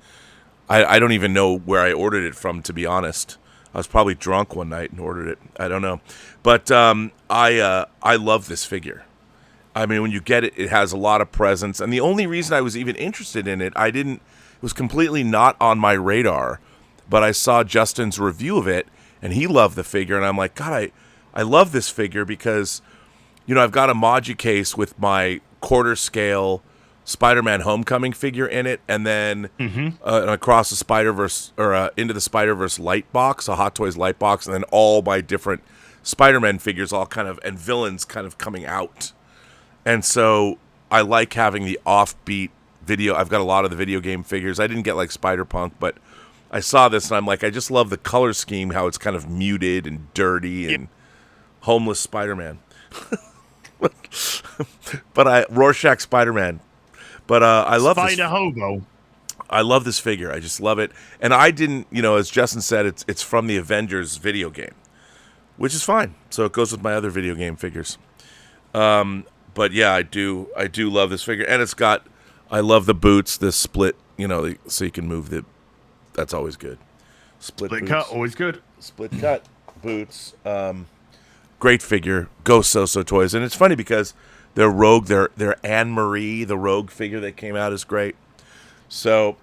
I don't even know where I ordered it from, to be honest. I was probably drunk one night and ordered it. I don't know, but I love this figure. I mean, when you get it, it has a lot of presence. And the only reason I was even interested in it, it was completely not on my radar, but I saw Justin's review of it, and he loved the figure. And I'm like, God, I love this figure because, I've got a Maji case with my quarter scale Spider-Man Homecoming figure in it, and then across the Spider-Verse, or into the Spider-Verse light box, a Hot Toys light box, and then all my different Spider-Man figures and villains kind of coming out. And so I like having the offbeat video. I've got a lot of the video game figures. I didn't get like Spider-Punk, but I saw this and I'm like, I just love the color scheme, how it's kind of muted and dirty and homeless Spider-Man. But Rorschach Spider-Man. But I love Spider Hobo. I love this figure. I just love it. And I didn't, as Justin said, it's from the Avengers video game, which is fine. So it goes with my other video game figures. But yeah, I do love this figure, and I love the boots, the split, so you can move that's always good. Split boots, cut, always good. Split cut boots, great figure. Go So-So Toys, and it's funny because their Rogue, their Anne Marie, the Rogue figure that came out is great. So,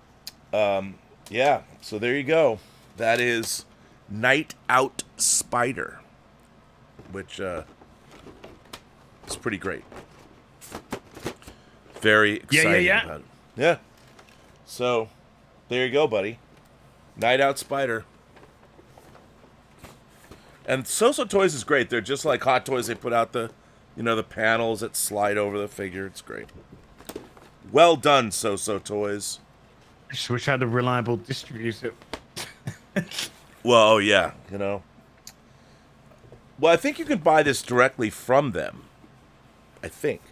yeah, so there you go. That is Night Out Spider, which it's pretty great. Very exciting about it. Yeah. So, there you go, buddy. Night Out Spider. And So-So Toys is great. They're just like Hot Toys. They put out the panels that slide over the figure. It's great. Well done, So-So Toys. I just wish I had a reliable distributor. Well, yeah, Well, I think you can buy this directly from them. I think.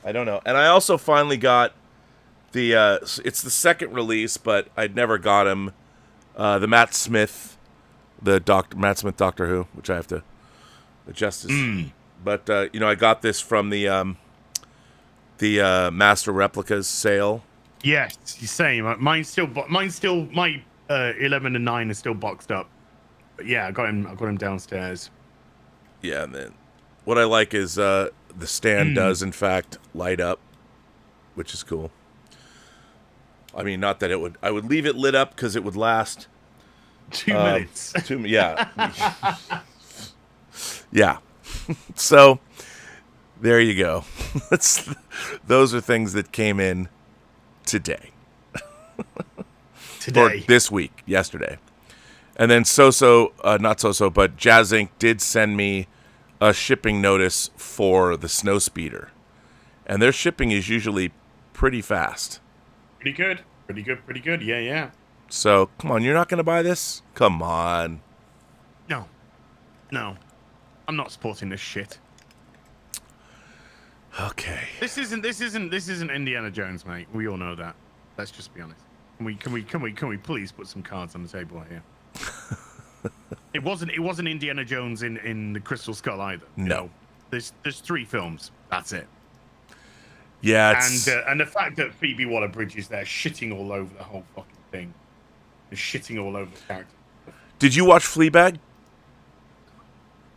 I don't know. And I also finally got it's the second release, but I'd never got him. The Matt Smith, Matt Smith Doctor Who, which I have to adjust this. But I got this from the Master Replicas sale. Yes, same. Mine's still my 11 and 9 is still boxed up. But yeah, I got him downstairs. Yeah, and then what I like is the stand does in fact light up, which is cool. I mean, not that I would leave it lit up because it would last 2 minutes. Yeah. Yeah. So there you go. Those are things that came in today. Or this week, yesterday. And then not So-So, but Jazz Inc. did send me a shipping notice for the Snowspeeder. And their shipping is usually pretty fast. Pretty good. Yeah. So, come on, you're not going to buy this? Come on. No. I'm not supporting this shit. Okay. This isn't Indiana Jones, mate. We all know that. Let's just be honest. Can we please put some cards on the table here? It wasn't Indiana Jones in the Crystal Skull either. No. There's 3 films. That's it. Yeah, and the fact that Phoebe Waller-Bridge is there shitting all over the whole fucking thing, is shitting all over the character. Did you watch Fleabag?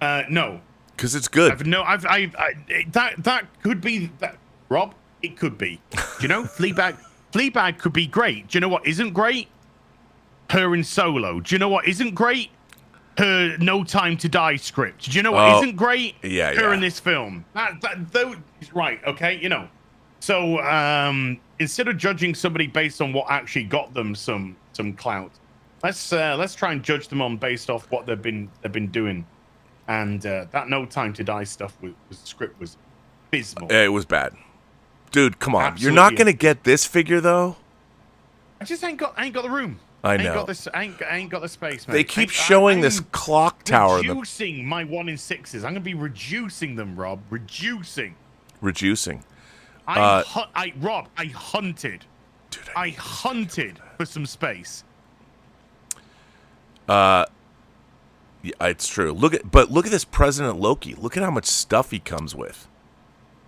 No. Because it's good. That could be that. Rob, It could be. Do you know, Fleabag could be great. Do you know what isn't great? Her in Solo. Do you know what isn't great? Her No Time to Die script. Do you know what isn't great? Her in this film. Right, okay, you know. So instead of judging somebody based on what actually got them some clout, let's try and judge them on based off what they've been doing. And that No Time to Die stuff script was abysmal. It was bad. Dude, come on. Absolutely. You're not going to get this figure, though? I just ain't got the room. I know. I ain't got the space, man. They keep showing this clock tower. Reducing my 1-in-6s. I'm going to be reducing them, Rob. Reducing. Rob, I hunted. Dude, I hunted for some space. Yeah, it's true. Look at this President Loki. Look at how much stuff he comes with.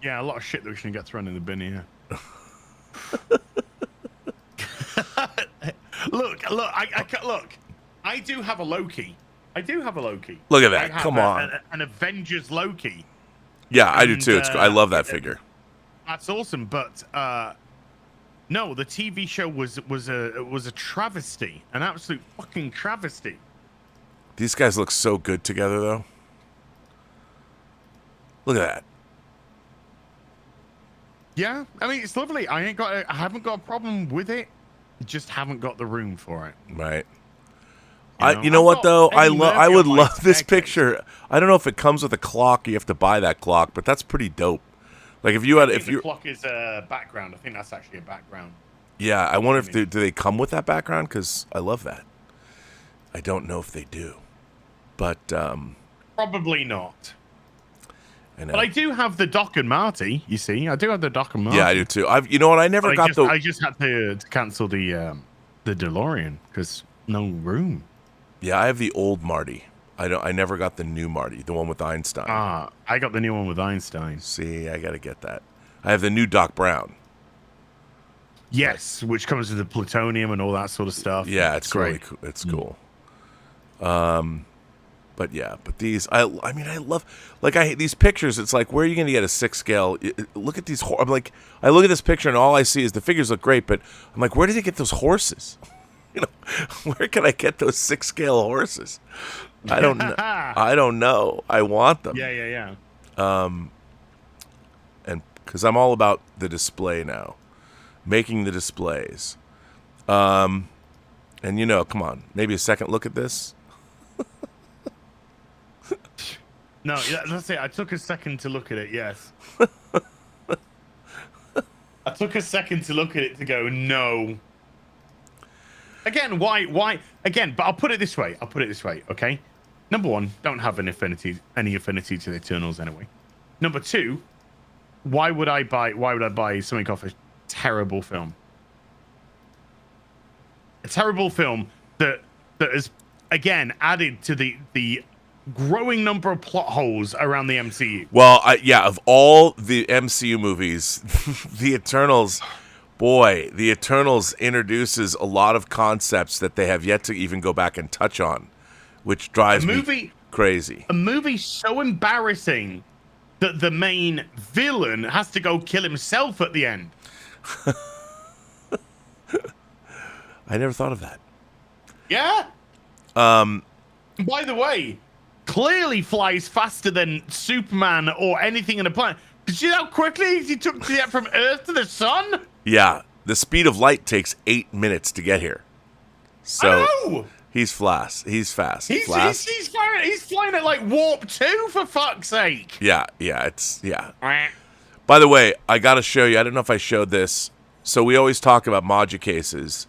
Yeah, a lot of shit that we shouldn't get thrown in the bin here. Look. I do have a Loki. Look at that. Come on. An Avengers Loki. Yeah, I do too. I love that figure. That's awesome, but no, the TV show was a travesty, an absolute fucking travesty. These guys look so good together, though. Look at that. Yeah, I mean it's lovely. I haven't got a problem with it. Just haven't got the room for it. Right. You know what though? I would love this staircase. picture. I don't know if it comes with a clock. You have to buy that clock, but that's pretty dope. Like if you had, the clock is a background. I think that's actually a background. Yeah, I wonder if do they come with that background? Because I love that. I don't know if they do, but probably not. I know. But I do have the Doc and Marty. You see, I do have the Doc and Marty. Yeah, I do too. You know what? I never got the. I just had to cancel the DeLorean because no room. Yeah, I have the old Marty. I never got the new Marty, the one with Einstein. I got the new one with Einstein. See, I got to get that. I have the new Doc Brown. Yes, which comes with the plutonium and all that sort of stuff. Yeah, it's great. Really cool. It's cool. But these, I mean, I love, these pictures. It's like, where are you going to get a 6 scale? Look at these. I'm like, I look at this picture and all I see is the figures look great, but I'm like, where did they get those horses? Where can I get those 6 scale horses? I don't know. I don't know. I want them. Yeah. And because I'm all about the display now, making the displays. And come on, maybe a second look at this. No, that's it. I took a second to look at it. Yes. I took a second to look at it to go no. Again, why? Again, but I'll put it this way. Okay. Number one, don't have any affinity to the Eternals anyway. Number two, why would I buy something off a terrible film? A terrible film that has again added to the growing number of plot holes around the MCU. Well, of all the MCU movies, the Eternals introduces a lot of concepts that they have yet to even go back and touch on, which drives me crazy. A movie so embarrassing that the main villain has to go kill himself at the end. I never thought of that. Yeah. By the way, clearly flies faster than Superman or anything in the planet. Did you see how quickly he took to get from Earth to the sun? Yeah, the speed of light takes 8 minutes to get here. So I know. He's fast. He's fast. He's flying at like warp 2 for fuck's sake. Yeah. By the way, I got to show you. I don't know if I showed this. So we always talk about Module cases.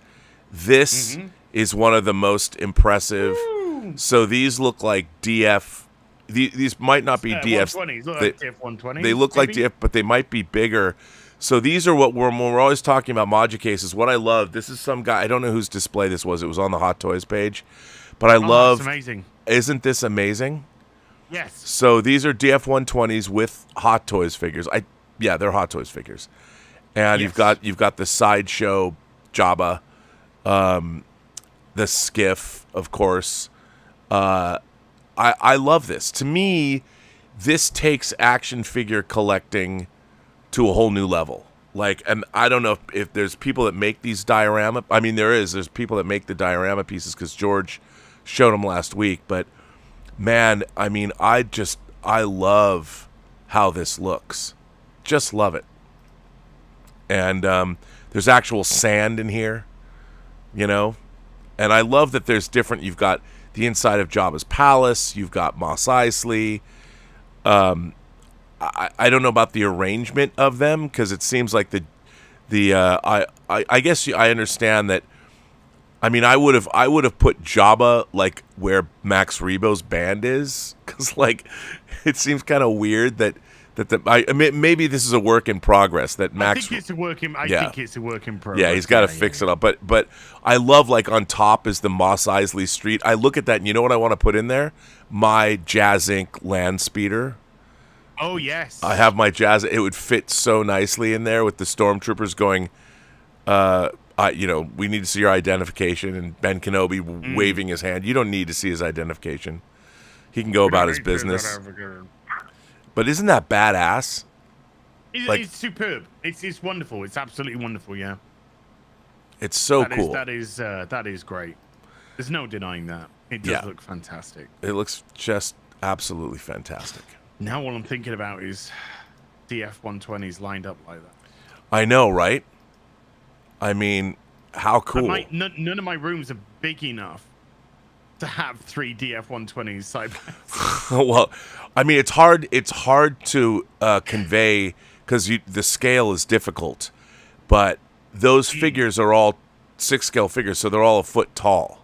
This is one of the most impressive. Woo. So these look like DF. These might not be DFs. 120s. Look like DF 120s. They look like DF, but they might be bigger. So these are what we're always talking about Module cases. What I love, this is some guy, I don't know whose display this was. It was on the Hot Toys page. But I love. That's amazing. Isn't this amazing? Yes. So these are DF 120s with Hot Toys figures. They're Hot Toys figures. And you've got the Sideshow Jabba, the Skiff, of course. I love this. To me, this takes action figure collecting to a whole new level. Like, and I don't know if there's people that make these diorama. I mean, there's people that make the diorama pieces because George showed them last week. But man, I mean, I love how this looks. Just love it. And there's actual sand in here, you know. And I love that there's different. You've got the inside of Jabba's palace. You've got Mos Eisley. I don't know about the arrangement of them because it seems like I guess I understand that. I mean, I would have put Jabba like where Max Rebo's band is because like it seems kind of weird that I mean, maybe this is a work in progress that Max. I think it's a work in progress. Yeah, he's got to fix it up. But I love like on top is the Mos Eisley Street. I look at that and you know what I want to put in there? My Jazz Inc. land speeder. Oh yes. I have my Jazz. It would fit so nicely in there with the stormtroopers going. We need to see your identification, and Ben Kenobi waving his hand. You don't need to see his identification. He can go about his business. But isn't that badass? It's superb. It's wonderful. It's absolutely wonderful. Yeah. It's so cool. That is great. There's no denying that. It does look fantastic. It looks just absolutely fantastic. Now all I'm thinking about is DF-120s lined up like that. I know, right? I mean, how cool. None of my rooms are big enough to have 3 DF-120s side by side. Well, I mean, it's hard to convey because the scale is difficult. But those figures are all 6-scale figures, so they're all a foot tall.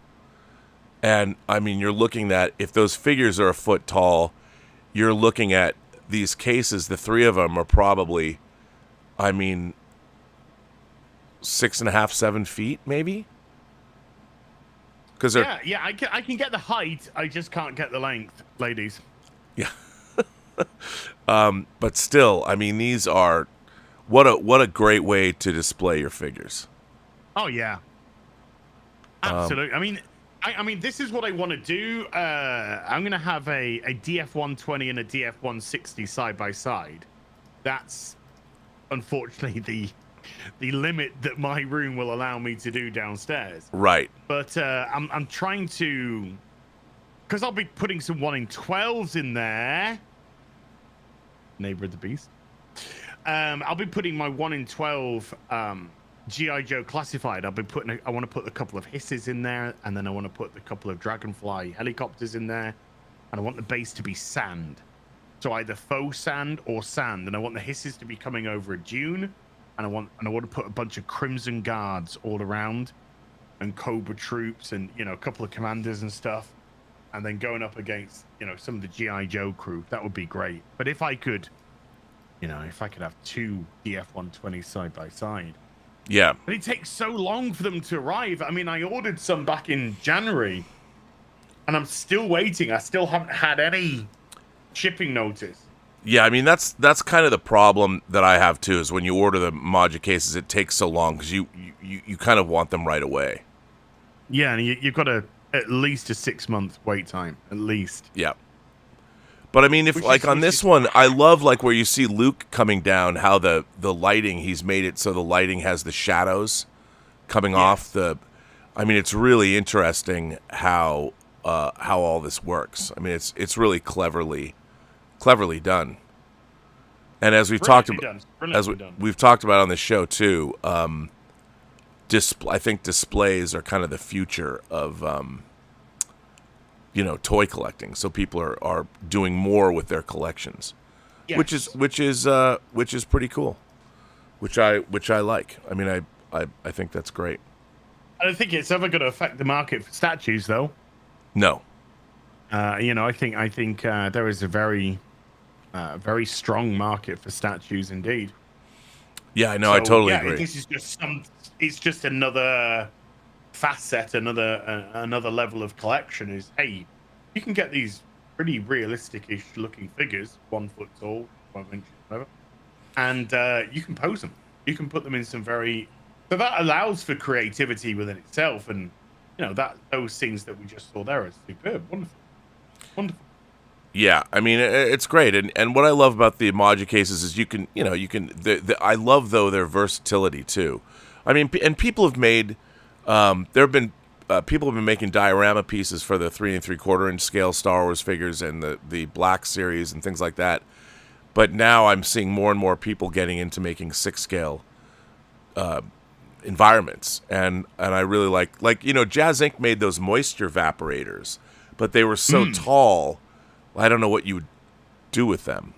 And, I mean, you're looking at, if those figures are a foot tall, you're looking at these cases, the 3 of them are probably, I mean, 6.5, 7 feet, maybe? Because I can get the height, I just can't get the length, ladies. Yeah. But still, I mean, these are what a great way to display your figures. Oh yeah, absolutely. I mean, this is what I want to do. I'm going to have a DF-120 and a DF-160 side by side. That's unfortunately the limit that my room will allow me to do downstairs. Right. But I'm trying to, because I'll be putting some 1-in-12s in there. Neighbor of the Beast. I'll be putting my 1-in-12 G.I. Joe classified. I want to put a couple of hisses in there, and then I want to put a couple of Dragonfly helicopters in there, and I want the base to be sand. So either faux sand or sand, and I want the hisses to be coming over a dune, and I want to put a bunch of Crimson Guards all around, and Cobra troops, and a couple of commanders and stuff, and then going up against some of the G.I. Joe crew. That would be great. But if I could have 2 DF-120s side by side. Yeah. But it takes so long for them to arrive. I mean, I ordered some back in January, and I'm still waiting. I still haven't had any shipping notice. Yeah, I mean, that's kind of the problem that I have, too, is when you order the modular cases, it takes so long because you kind of want them right away. Yeah, and you've got at least a 6-month wait time, at least. Yeah. But I mean, if on this one, I love like where you see Luke coming down, how the lighting, he's made it so the lighting has the shadows coming off the. I mean, it's really interesting how all this works. I mean, it's really cleverly done. And as we've talked about, we've talked about on the show too, I think displays are kind of the future of. Toy collecting. So people are doing more with their collections, yes. which is pretty cool, which I like. I mean, I think that's great. I don't think it's ever going to affect the market for statues, though. No. I think there is a very strong market for statues indeed. Yeah, I know. I totally agree. This is it's just another facet, another level of collection. Is hey, you can get these pretty realistic-ish looking figures, 1 foot tall, 12 inches, whatever, and you can pose them. You can put them in some so that allows for creativity within itself, and those things that we just saw there are superb, wonderful. Yeah, I mean it's great, and what I love about the Emoji cases is I love though their versatility too. I mean, and people have made people have been making diorama pieces for the 3 3/4 inch scale Star Wars figures and the Black series and things like that. But now I'm seeing more and more people getting into making 6 scale environments, and I really like Jazz Inc. made those moisture evaporators, but they were so tall. I don't know what you would do with them,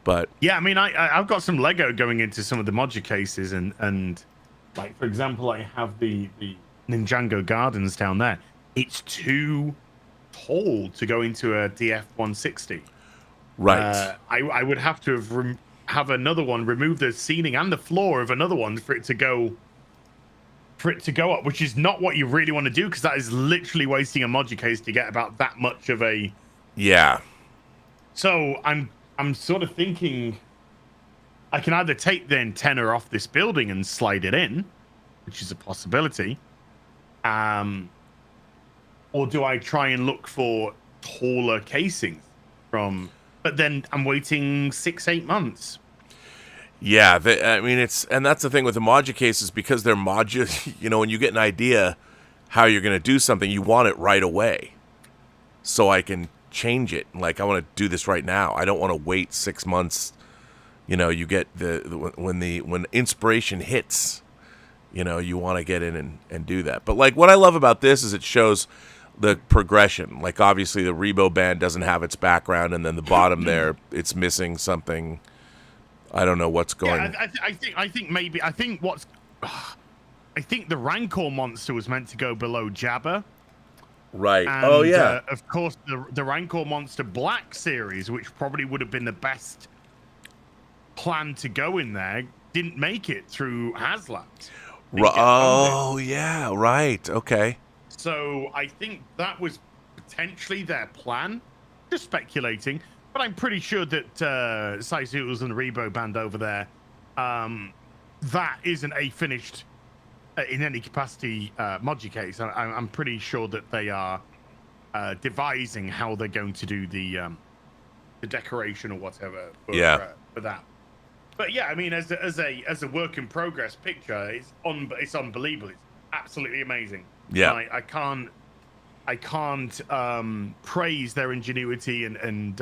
but yeah, I mean, I've got some Lego going into some of the Modular cases, and like for example, I have the Ninjago Gardens down there. It's too tall to go into a DF 160. right. I would have to have another one, remove the ceiling and the floor of another one for it to go up, which is not what you really want to do, because that is literally wasting a Modular case to get about that much of a. Yeah. So I'm sort of thinking I can either take the antenna off this building and slide it in, which is a possibility, or do I try and look for taller casings from? But then I'm waiting 6-8 months. Yeah, I mean and that's the thing with the Modular cases, because they're modular. When you get an idea how you're going to do something, you want it right away, so I can change it. Like, I want to do this right now. I don't want to wait 6 months. You get when inspiration hits, you want to get in and do that. But like, what I love about this is it shows the progression. Like, obviously the Rebo band doesn't have its background, and then the bottom there, it's missing something. I don't know what's going. Yeah, I think the Rancor monster was meant to go below Jabba. Right. And, oh yeah. Of course, the Rancor Monster Black series, which probably would have been the best plan to go in there, didn't make it through HasLab. Oh yeah. Right. Okay. So I think that was potentially their plan. Just speculating, but I'm pretty sure that Saizootles and the Rebo band over there, that isn't a finished. In any capacity Modular case, I'm pretty sure that they are devising how they're going to do the decoration or whatever for that. But yeah, I mean, as a work in progress picture, it's unbelievable. It's absolutely amazing. Yeah, I can't praise their ingenuity and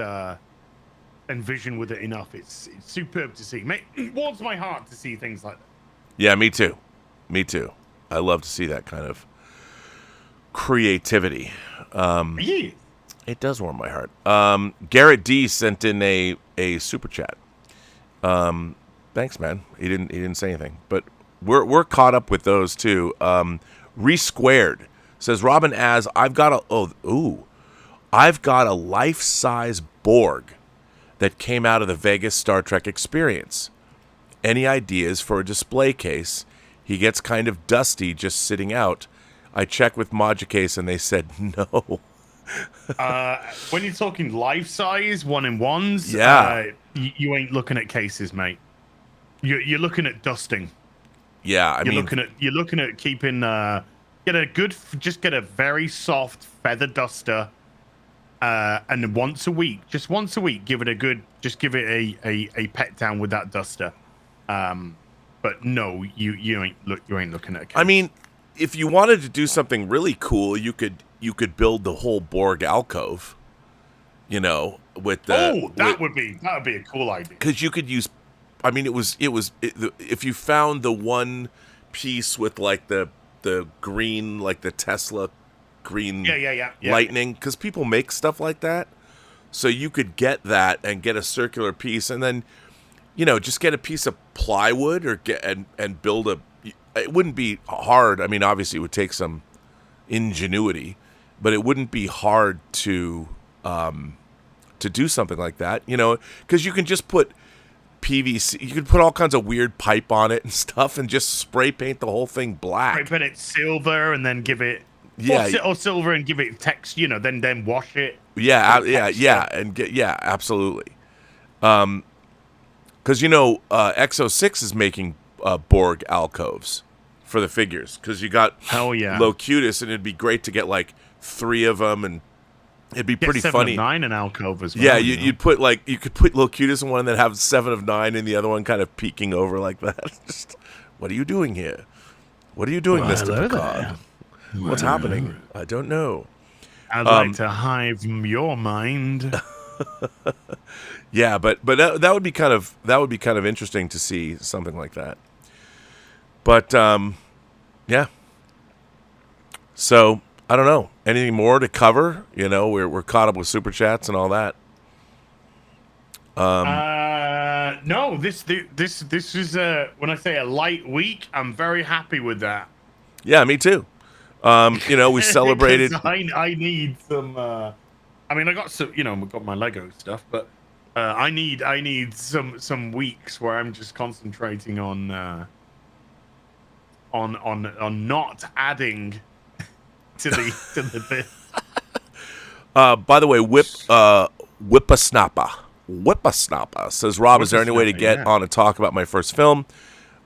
vision with it enough. It's superb to see. It warms my heart to see things like that. Yeah, me too. Me too. I love to see that kind of creativity. Yeah. It does warm my heart. Garrett D sent in a super chat. Thanks, man. He didn't say anything, but we're caught up with those too. Resquared says, Robin, I've got a life-size Borg that came out of the Vegas Star Trek experience. Any ideas for a display case? He gets kind of dusty just sitting out. I checked with Moducase and they said no. When you're talking life size 1-in-1s, yeah, you ain't looking at cases, mate. You're looking at dusting. Yeah, you're looking at keeping get a very soft feather duster, and once a week, give it a pet down with that duster. But no, you ain't looking at a case. I mean, if you wanted to do something really cool, you could build the whole Borg alcove. With the that would be a cool idea. Because you could use, I mean, if you found the one piece with like the green, like the Tesla green lightning, because people make stuff like that, so you could get that and get a circular piece, and then just get a piece of plywood or and build a. It wouldn't be hard. I mean, obviously it would take some ingenuity, but it wouldn't be hard to do something like that. Because you can just put PVC. You could put all kinds of weird pipe on it and stuff, and just spray paint the whole thing black. Spray paint it silver and then give it. Or silver and give it text. Then wash it. Absolutely. Because Exo6 is making Borg alcoves for the figures, because you got Hell yeah. Locutus, and it'd be great to get like 3 of them and It'd be Get pretty 7 funny. of 9 in alcove as well. Yeah, you know? you'd put like you could put Locutus in one and then have 7 of 9 in the other one, kind of peeking over like that. Just, what are you doing here? What are you doing, Mr. hello Picard? What's happening? I don't know. I'd like to hive your mind. Yeah, but that would be kind of interesting to see something like that. But yeah. So I don't know. Anything more to cover? You know, we're caught up with super chats and all that. No, this is when I say a light week, I'm very happy with that. Yeah, me too. You know, we celebrated. 'Cause I need some. I mean, I got some. You know, we got my Lego stuff, but I need some weeks where I'm just concentrating on not adding to the bit. By the way, Whippersnapper says, Rob, is there any way to get on and talk about my first film?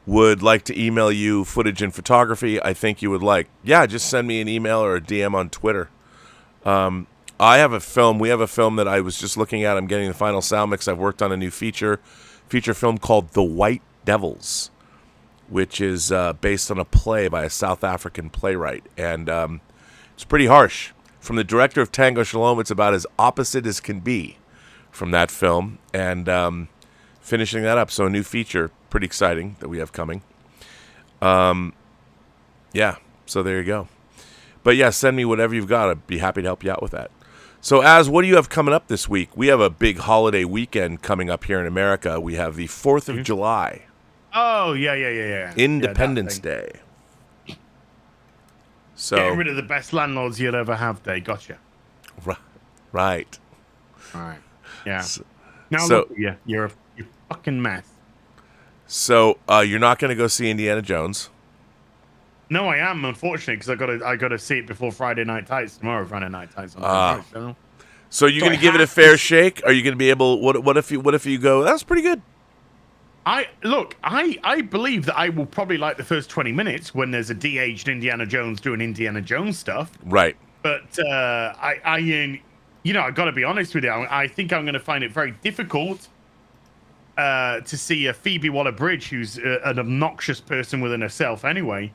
Would like to email you footage and photography. I think you would like. Yeah, just send me an email or a DM on Twitter. I have a film. We have a film that I was just looking at. I'm getting the final sound mix. I've worked on a new feature film called The White Devils, which is based on a play by a South African playwright. And it's pretty harsh. From the director of Tango Shalom, it's about as opposite as can be from that film. And finishing that up. So a new feature, pretty exciting, that we have coming. Yeah, so there you go. But yeah, send me whatever you've got. I'd be happy to help you out with that. So what do you have coming up this week? We have a big holiday weekend coming up here in America. We have the 4th of July. Oh, yeah. Independence Day. So Getting rid of the best landlords you'll ever have day. Gotcha. Right. All right. Yeah. Now so look, you're a fucking mess. So you're not going to go see Indiana Jones? No, I am, unfortunately, because I gotta see it before Friday Night Tights tomorrow. Friday Night Tights. So you're going to give it a fair shake? Are you going to be able? What if you go? That's pretty good. I believe that I will probably like the first 20 minutes when there's a de-aged Indiana Jones doing Indiana Jones stuff. Right. But I got to be honest with you. I think I'm going to find it very difficult to see a Phoebe Waller-Bridge, who's an obnoxious person within herself anyway,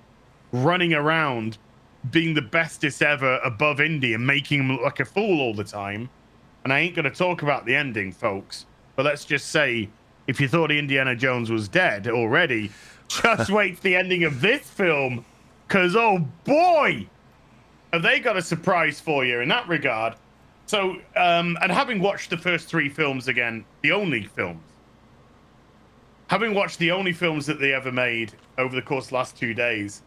running around being the bestest ever above Indy and making him look like a fool all the time. And I ain't going to talk about the ending, folks. But let's just say, if you thought Indiana Jones was dead already, just wait for the ending of this film. Because, oh boy, have they got a surprise for you in that regard. So, and having watched the first 3 films again, having watched the only films that they ever made over the course of the last 2 days,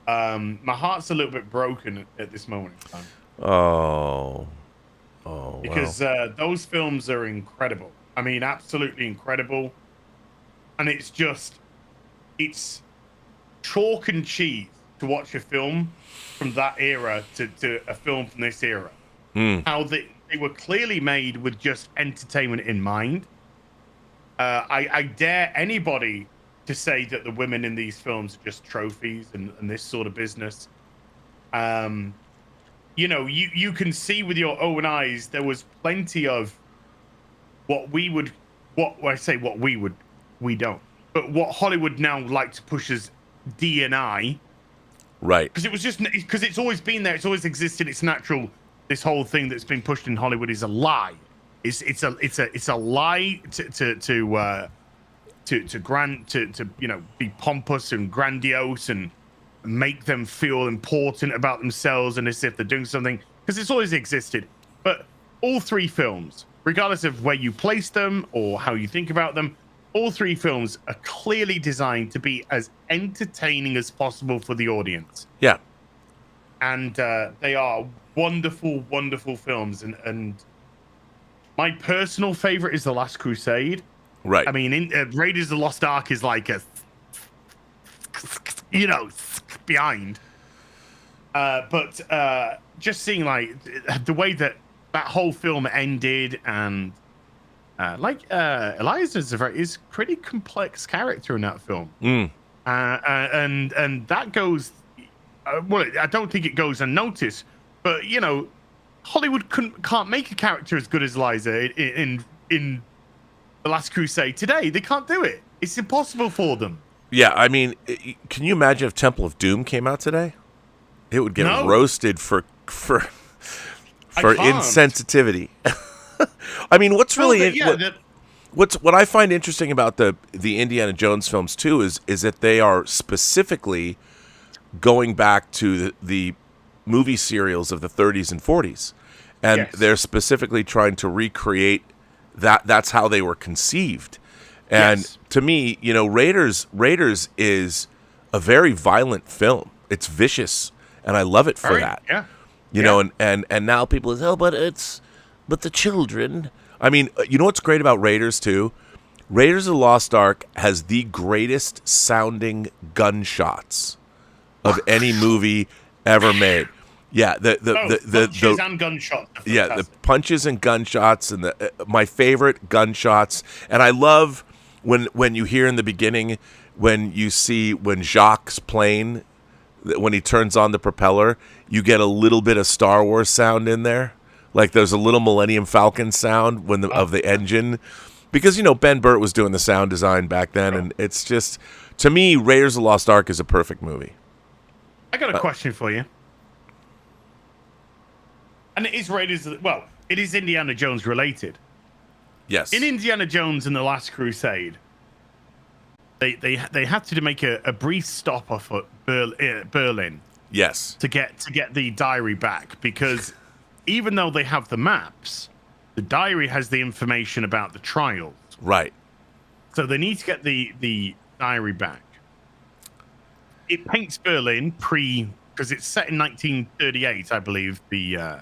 my heart's a little bit broken at this moment in time. Oh, because those films are incredible. I mean, absolutely incredible. And it's chalk and cheese to watch a film from that era to a film from this era. How they were clearly made with just entertainment in mind. I dare anybody to say that the women in these films are just trophies and this sort of business. You can see with your own eyes there was plenty of we don't, but what Hollywood now like to push as D&I, right? Because it's always been there, it's always existed, it's natural. This whole thing that's been pushed in Hollywood is a lie. It's a lie to be pompous and grandiose and make them feel important about themselves and as if they're doing something, because it's always existed. But all 3 films, regardless of where you place them or how you think about them, all 3 films are clearly designed to be as entertaining as possible for the audience. Yeah. And they are wonderful, wonderful films. And my personal favorite is The Last Crusade. Right. I mean, Raiders of the Lost Ark is like behind. But just seeing like the way that whole film ended, and Eliza is pretty complex character in that film. And that goes. Well, I don't think it goes unnoticed, but Hollywood can't make a character as good as Liza in The Last Crusade today. They can't do it. It's impossible for them. Yeah, I mean, can you imagine if Temple of Doom came out today? It would get roasted for insensitivity. I mean, what's really what I find interesting about the Indiana Jones films too is that they are specifically going back to the movie serials of the 30s and 40s, and they're specifically trying to recreate that. That's how they were conceived. And to me, you know, Raiders is a very violent film. It's vicious, and I love it for that. Yeah. You know, and now people say, oh, but the children. I mean, you know what's great about Raiders too? Raiders of the Lost Ark has the greatest sounding gunshots of any movie ever made. Yeah, the punches and gunshots. Yeah, the punches and gunshots, and my favorite gunshots. And I love when you hear in the beginning when Jacques' plane, when he turns on the propeller, you get a little bit of Star Wars sound in there. Like there's a little Millennium Falcon sound of the engine, because you know Ben Burtt was doing the sound design back then, and it's just, to me, Raiders of the Lost Ark is a perfect movie. I got a question for you, and it is it is Indiana Jones related. Yes. In Indiana Jones and the Last Crusade, they had to make a brief stop off at Berlin. Yes. To get the diary back, because even though they have the maps, the diary has the information about the trials. Right. So they need to get the diary back. It paints Berlin because it's set in 1938, I believe, the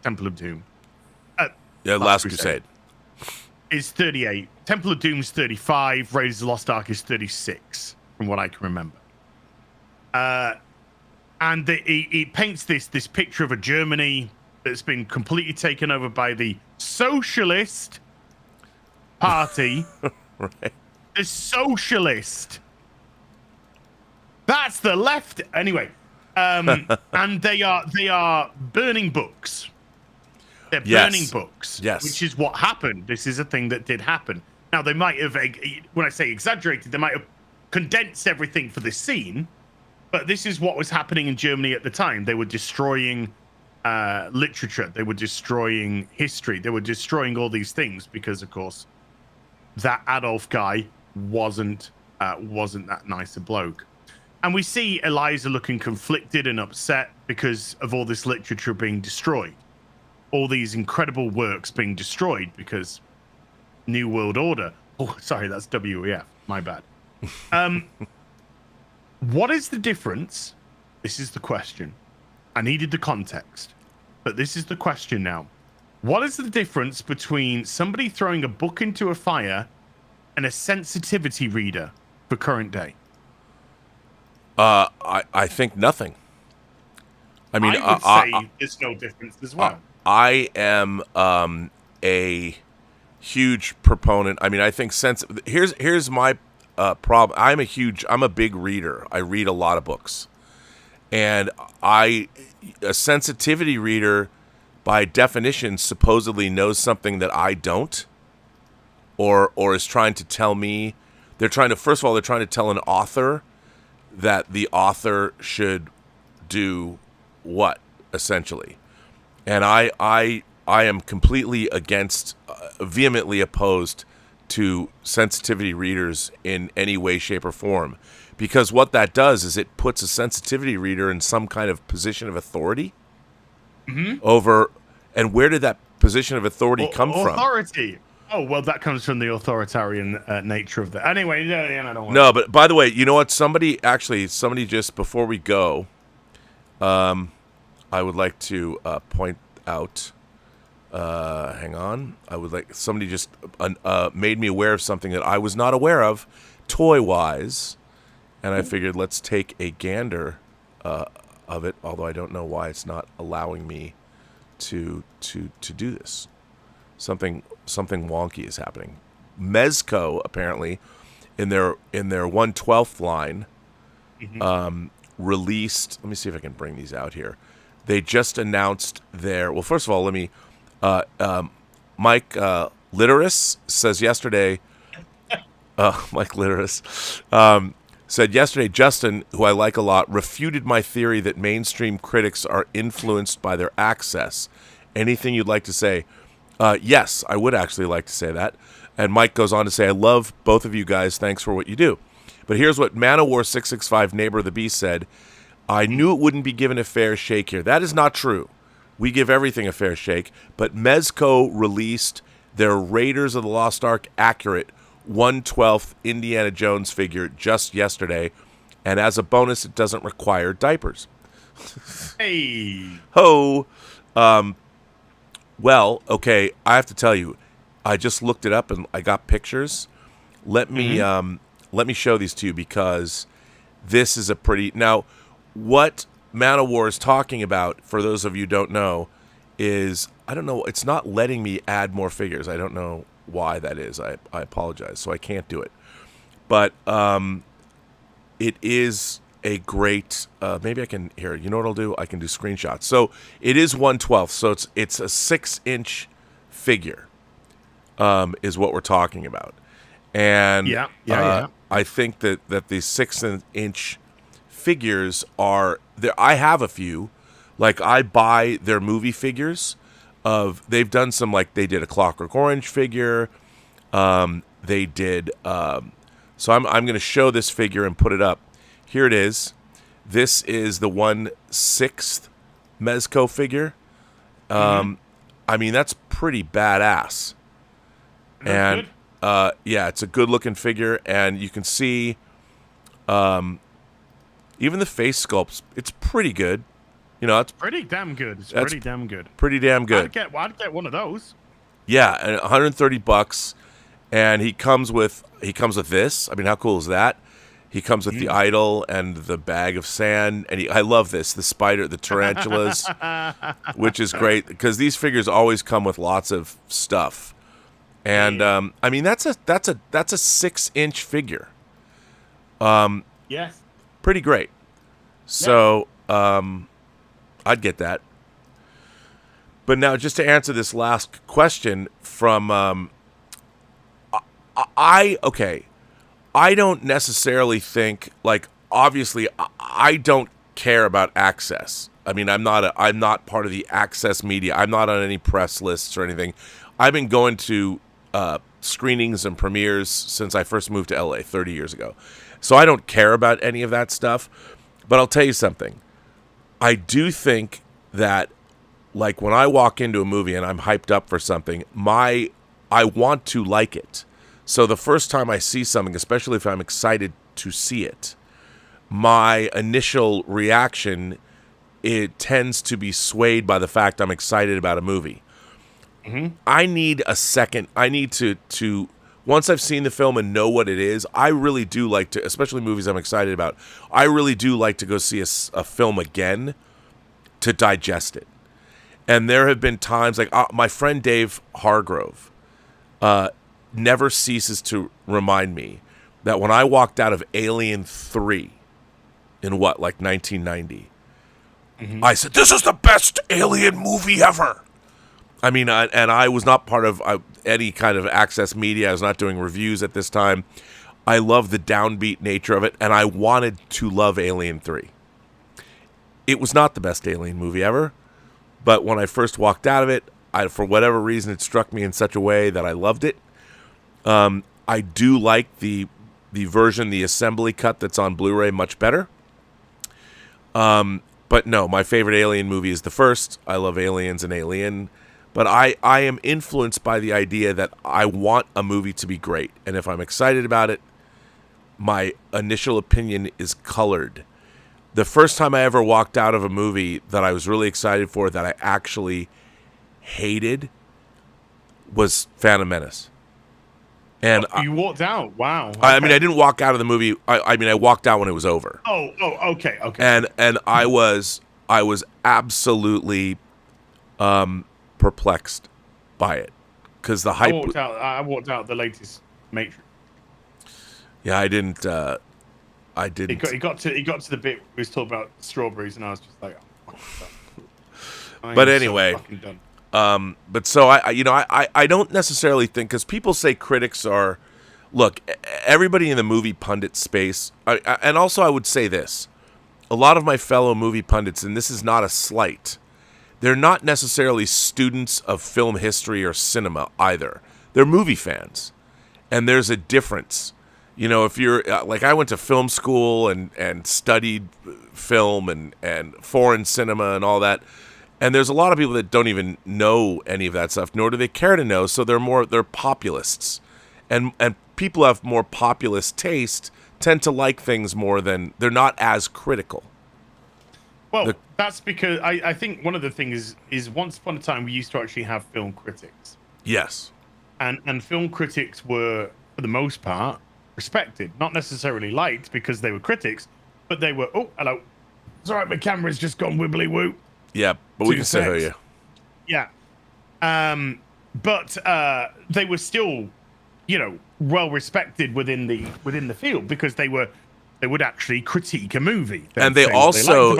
Temple of Doom. Last Crusade is 38. Temple of Doom's 35. Raiders of the Lost Ark is 36, from what I can remember. And it paints this picture of a Germany that's been completely taken over by the Socialist Party. Right. The Socialist. That's the left. Anyway, and they are burning books. They're burning books. Yes. Which is what happened. This is a thing that did happen. Now, they might have, when I say exaggerated, they might have condensed everything for this scene. But this is what was happening in Germany at the time. They were destroying literature. They were destroying history. They were destroying all these things because, of course, that Adolf guy wasn't that nice a bloke. And we see Eliza looking conflicted and upset because of all this literature being destroyed. All these incredible works being destroyed because New World Order. Oh, sorry, that's WEF. My bad. What is the difference? This is the question. I needed the context, but this is the question now. What is the difference between somebody throwing a book into a fire and a sensitivity reader for current day? I think nothing. I mean, I would say there's no difference as well. I am a huge proponent. I mean, I think here's my problem. I'm a big reader. I read a lot of books, and a sensitivity reader, by definition, supposedly knows something that I don't, or is trying to tell me. First of all, they're trying to tell an author that the author should do what, essentially. And I am completely against, vehemently opposed to sensitivity readers in any way, shape, or form. Because what that does is it puts a sensitivity reader in some kind of position of authority over, and where did that position of authority come from? Authority. Oh, well, that comes from the authoritarian nature of the... Anyway, I don't want No, but by the way, you know what? Somebody just, before we go, I would like to point out... hang on. Somebody just made me aware of something that I was not aware of, toy-wise, and I figured let's take a gander of it, although I don't know why it's not allowing me to do this. Something wonky is happening. Mezco, apparently, in their 1/12th line, released. Let me see if I can bring these out here. they just announced their. Well, first of all, let me. Mike Literis says yesterday. Mike Literis said yesterday, Justin, who I like a lot, refuted my theory that mainstream critics are influenced by their access. Anything you'd like to say? Yes, I would actually like to say that. And Mike goes on to say, I love both of you guys. Thanks for what you do. But here's what Manowar665, Neighbor of the Beast, said. I knew it wouldn't be given a fair shake here. That is not true. We give everything a fair shake. But Mezco released their Raiders of the Lost Ark accurate 1/12 Indiana Jones figure just yesterday. And as a bonus, it doesn't require diapers. Hey. Ho. Well, okay, I have to tell you, I just looked it up and I got pictures. Let me show these to you because this is a pretty. Now, what Manowar is talking about, for those of you who don't know, is I don't know. It's not letting me add more figures. I don't know why that is. I apologize. So I can't do it. But it is a great. Maybe I can here. You know what I'll do? I can do screenshots. So it is 1/12. So it's a 6-inch figure. Is what we're talking about. And I think that the 6-inch figures are there. I have a few, like I buy their movie figures. They've done some, like they did a Clockwork Orange figure. They did. So I'm going to show this figure and put it up. Here it is. This is the 1/6 Mezco figure. I mean, that's pretty badass. That's and yeah, it's a good looking figure, and you can see even the face sculpts. It's pretty good. You know, it's pretty damn good. It's pretty damn good. Pretty damn good. I'd get one of those. Yeah, and $130, and he comes with this. I mean, how cool is that? He comes with the idol and the bag of sand, and I love this, the spider, the tarantulas, which is great because these figures always come with lots of stuff. And I mean, that's a 6-inch figure. Yes. Pretty great. So I'd get that. But now, just to answer this last question from I don't necessarily think, like, obviously I don't care about access. I mean, I'm not part of the access media. I'm not on any press lists or anything. I've been going to screenings and premieres since I first moved to LA 30 years ago. So I don't care about any of that stuff. But I'll tell you something. I do think that, like, when I walk into a movie and I'm hyped up for something, I want to like it. So the first time I see something, especially if I'm excited to see it, my initial reaction, it tends to be swayed by the fact I'm excited about a movie. Mm-hmm. I need a second. I need to once I've seen the film and know what it is, I really do like to, especially movies I'm excited about, I really do like to go see a film again to digest it. And there have been times, like my friend Dave Hargrove never ceases to remind me that when I walked out of Alien 3 in like 1990, I said, this is the best Alien movie ever. I mean, and I was not part of any kind of access media. I was not doing reviews at this time. I love the downbeat nature of it, and I wanted to love Alien 3. It was not the best Alien movie ever, but when I first walked out of it, for whatever reason, it struck me in such a way that I loved it. I do like the version, the assembly cut that's on Blu-ray, much better. But no, my favorite Alien movie is the first. I love Aliens and Alien. But I am influenced by the idea that I want a movie to be great. And if I'm excited about it, my initial opinion is colored. The first time I ever walked out of a movie that I was really excited for, that I actually hated, was Phantom Menace. And you walked out? Wow. Okay. I mean, I didn't walk out of the movie. I mean, I walked out when it was over. Oh, okay. And I was absolutely perplexed by it because the hype. I walked out the latest Matrix. Yeah, I didn't. I didn't. He got to the bit where he was talking about strawberries, and I was just like, oh, But anyway, so fucking done. but so I don't necessarily think, because people say critics are, look, everybody in the movie pundit space, and also I would say this, a lot of my fellow movie pundits, and this is not a slight, they're not necessarily students of film history or cinema either. They're movie fans, and there's a difference. You know, if you're like, I went to film school and studied film and foreign cinema and all that. And there's a lot of people that don't even know any of that stuff, nor do they care to know. So they're populists, and people who have more populist taste tend to like things more than, they're not as critical. Well, that's because I think one of the things is once upon a time we used to actually have film critics. Yes. And film critics were, for the most part, respected, not necessarily liked because they were critics, but they were, oh, hello. It's all right, my camera's just gone wibbly woo. Yeah, but we can still hear you. Yeah. But they were still, well respected within the field because they would actually critique a movie. And they also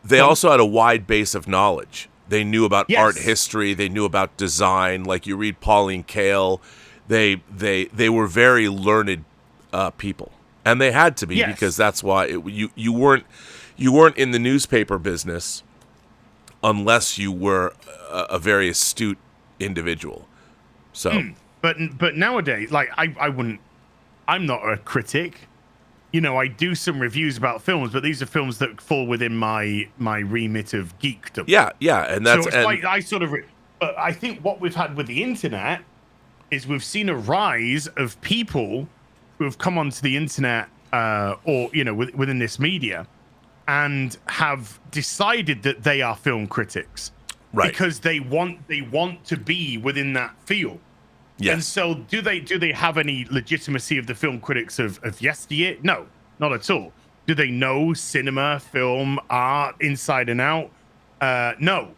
they also had a wide base of knowledge. They knew about Yes. art history, they knew about design. Like you read Pauline Kael, they were very learned people. And they had to be, Yes. because that's why you weren't in the newspaper business unless you were a very astute individual. So, but nowadays, like I'm not a critic. I do some reviews about films, but these are films that fall within my remit of geekdom. yeah, and that's So it's like I sort of. But I think what we've had with the internet is we've seen a rise of people who have come onto the internet, or within this media, and have decided that they are film critics, right, because they want to be within that field. yes. And so do they have any legitimacy of the film critics of yesteryear? No, not at all. Do they know cinema, film, art inside and out? No.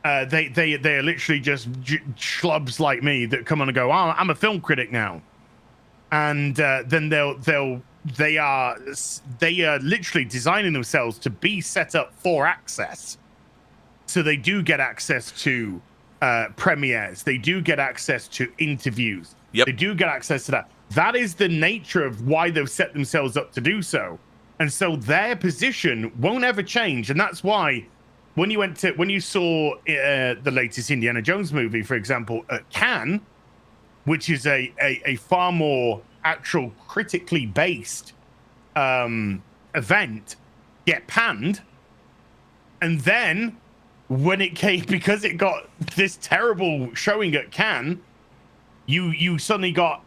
They are literally just schlubs like me that come on and go, oh, I'm a film critic now. And then they are literally designing themselves to be set up for access. So they do get access to premieres. They do get access to interviews. Yep. They do get access to that. That is the nature of why they've set themselves up to do so. And so their position won't ever change. And that's why when you saw the latest Indiana Jones movie, for example, at Cannes, which is a far more actual critically based event, get panned. And then when it came, because it got this terrible showing at Cannes, you suddenly got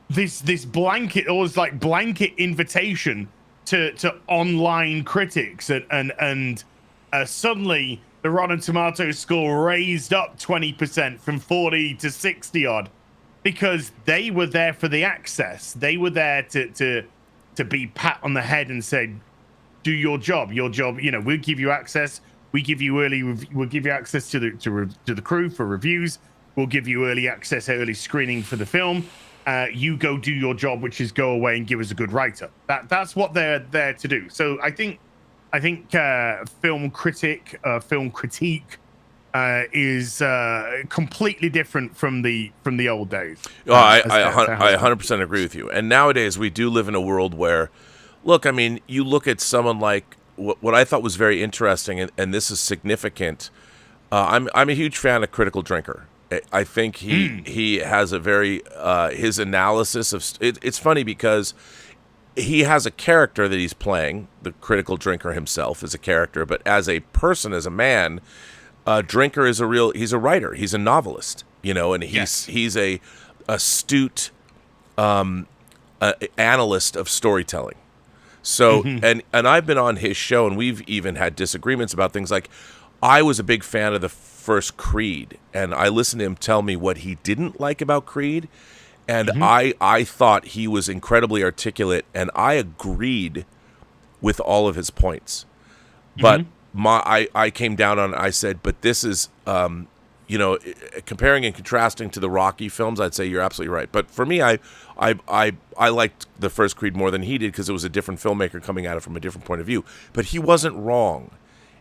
this blanket, almost like blanket invitation to online critics, and suddenly the Rotten Tomatoes score raised up 20% from 40 to 60 odd, because they were there for the access. They were there to be pat on the head and say, do your job. We'll give you access. We give you we'll give you access to the crew for reviews. We'll give you early access, early screening for the film. You go do your job, which is go away and give us a good write-up. That's what they're there to do. So I think film critique is completely different from the old days. Oh, I 100% agree with you. And nowadays we do live in a world where, look, I mean, you look at someone like what I thought was very interesting, and this is significant. I'm a huge fan of Critical Drinker. I think he has a very his analysis of it's funny because he has a character that he's playing. The Critical Drinker himself is a character, but as a person, as a man, Drinker is he's a writer, he's a novelist, and he's a astute analyst of storytelling. So and I've been on his show, and we've even had disagreements about things like, I was a big fan of the first Creed, and I listened to him tell me what he didn't like about Creed, and I thought he was incredibly articulate, and I agreed with all of his points. But I came down on it. I said, but this is comparing and contrasting to the Rocky films, I'd say you're absolutely right. But for me, I liked the first Creed more than he did because it was a different filmmaker coming at it from a different point of view. But he wasn't wrong.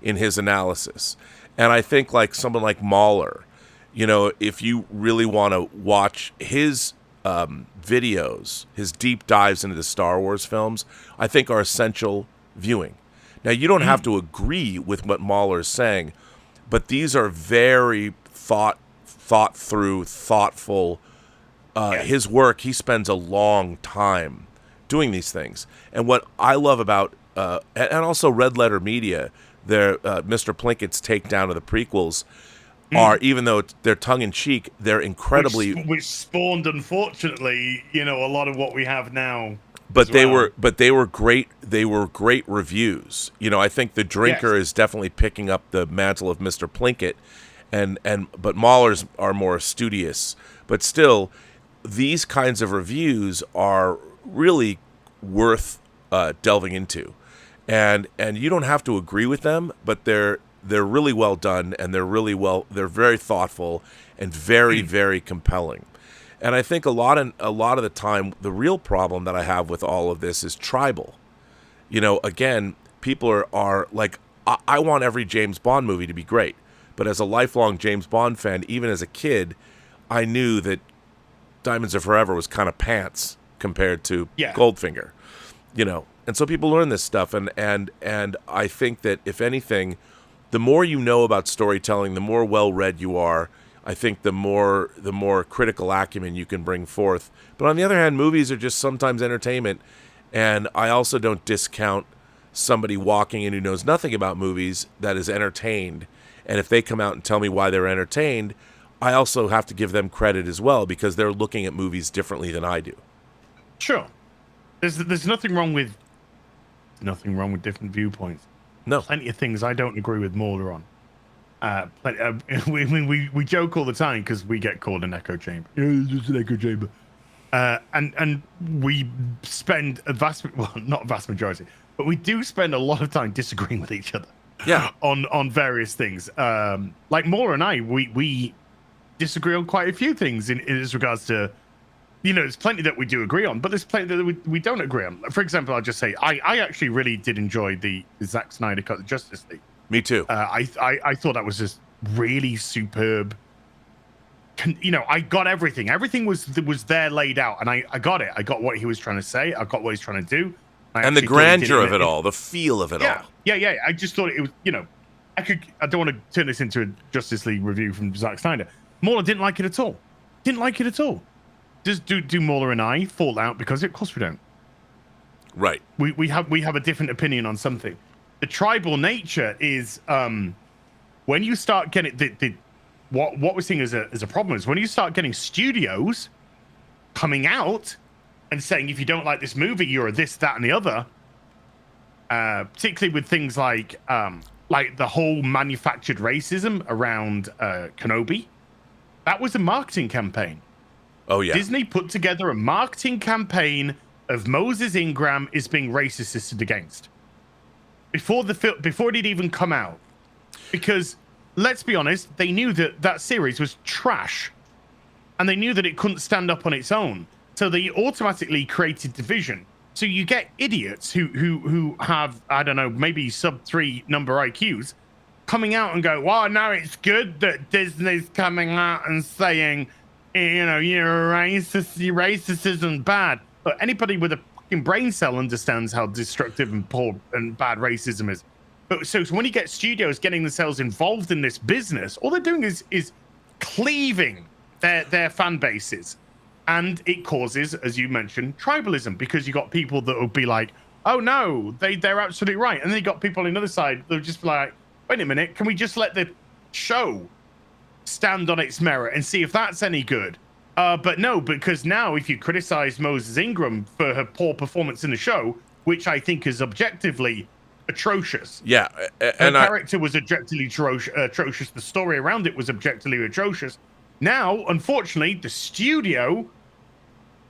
in his analysis. And I think like someone like Mahler, if you really want to watch his videos, his deep dives into the Star Wars films, I think are essential viewing. Now, you don't have to agree with what Mahler is saying, but these are very thought through, thoughtful. His work, he spends a long time doing these things. And what I love about, and also Red Letter Media, their Mr. Plinkett's takedown of the prequels are, even though they're tongue-in-cheek, they're incredibly... Which spawned, unfortunately, a lot of what we have now. But they were great. They were great reviews. I think The Drinker is definitely picking up the mantle of Mr. Plinkett, but Mahler's are more studious. But still, these kinds of reviews are really worth delving into, and you don't have to agree with them, but they're really well done, and they're very thoughtful and very, very compelling. And I think a lot of the time, the real problem that I have with all of this is tribal. Again, people are like, I want every James Bond movie to be great. But as a lifelong James Bond fan, even as a kid, I knew that Diamonds Are Forever was kind of pants compared to Goldfinger. And so people learn this stuff. And I think that, if anything, the more you know about storytelling, the more well-read you are, I think the more critical acumen you can bring forth. But on the other hand, movies are just sometimes entertainment, and I also don't discount somebody walking in who knows nothing about movies that is entertained. And if they come out and tell me why they're entertained, I also have to give them credit as well, because they're looking at movies differently than I do. Sure, there's nothing wrong with different viewpoints. No, plenty of things I don't agree with Mulder on. We joke all the time because we get called an echo chamber. Yeah, it's just an echo chamber. And we spend not a vast majority, but we do spend a lot of time disagreeing with each other. Yeah. On various things. Like Maura and I, we disagree on quite a few things in as regards to, there's plenty that we do agree on, but there's plenty that we don't agree on. For example, I'll just say I actually really did enjoy the Zack Snyder cut of Justice League. Me too. I thought that was just really superb. I got everything. Everything was there laid out, and I got it. I got what he was trying to say. I got what he's trying to do. And the grandeur of it all, the feel of it all. Yeah. I just thought it was, I don't want to turn this into a Justice League review from Zack Snyder. Mauler didn't like it at all. Does do Mauler and I fall out because of course we don't. Right. We have a different opinion on something. The tribal nature is when you start getting what we're seeing as a problem is when you start getting studios coming out and saying, if you don't like this movie, you're a this, that, and the other. Particularly with things like the whole manufactured racism around Kenobi. That was a marketing campaign. Oh yeah. Disney put together a marketing campaign of Moses Ingram is being racisted against before it had even come out, because let's be honest, they knew that series was trash, and they knew that it couldn't stand up on its own. So they automatically created division. So you get idiots who have, I don't know, maybe sub 3 number IQs coming out and go, well, no, it's good that Disney's coming out and saying, you're racist, racism bad. But anybody with a fucking brain cell understands how destructive and poor and bad racism is. But so when you get studios getting themselves involved in this business, all they're doing is cleaving their fan bases. And it causes, as you mentioned, tribalism, because you got people that will be like, oh no, they're absolutely right. And then you got people on the other side that will just be like, wait a minute, can we just let the show stand on its merit and see if that's any good? But no, because now if you criticize Moses Ingram for her poor performance in the show, which I think is objectively atrocious. Yeah. And her character was objectively atrocious. The story around it was objectively atrocious. Now, unfortunately, the studio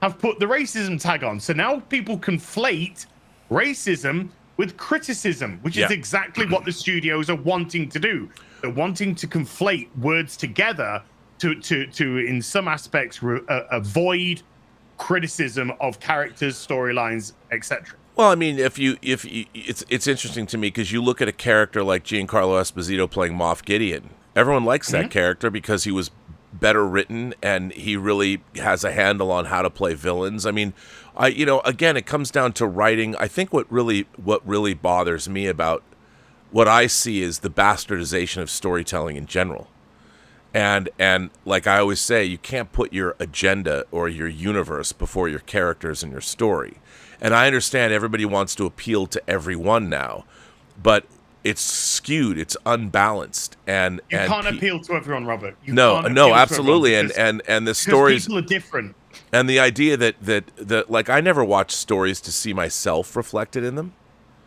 have put the racism tag on. So now people conflate racism with criticism, which is exactly what the studios are wanting to do. They're wanting to conflate words together to in some aspects, avoid criticism of characters, storylines, etc. Well, I mean, it's interesting to me because you look at a character like Giancarlo Esposito playing Moff Gideon. Everyone likes that character because he was better written and he really has a handle on how to play villains. I mean, again, it comes down to writing. I think what really bothers me about what I see is the bastardization of storytelling in general. And like I always say, you can't put your agenda or your universe before your characters and your story. And I understand everybody wants to appeal to everyone now, but it's skewed, it's unbalanced, and you can't appeal to everyone, Robert. No, absolutely, and the stories people are different. And the idea that like I never watch stories to see myself reflected in them.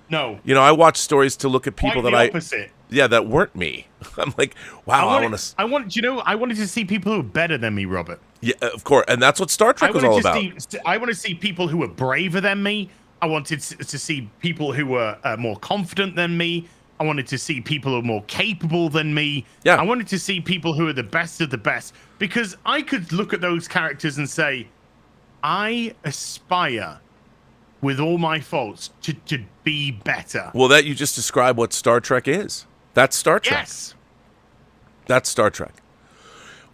No, I watch stories to look at people opposite. That weren't me. I'm like, wow, I wanted to see people who are better than me, Robert. Yeah, of course, and that's what Star Trek was all about. I want to see people who are braver than me. I wanted to see people who were more confident than me. I wanted to see people who are more capable than me. Yeah. I wanted to see people who are the best of the best, because I could look at those characters and say, I aspire, with all my faults, to be better. Well, that you just described what Star Trek is. That's Star Trek. Yes. That's Star Trek.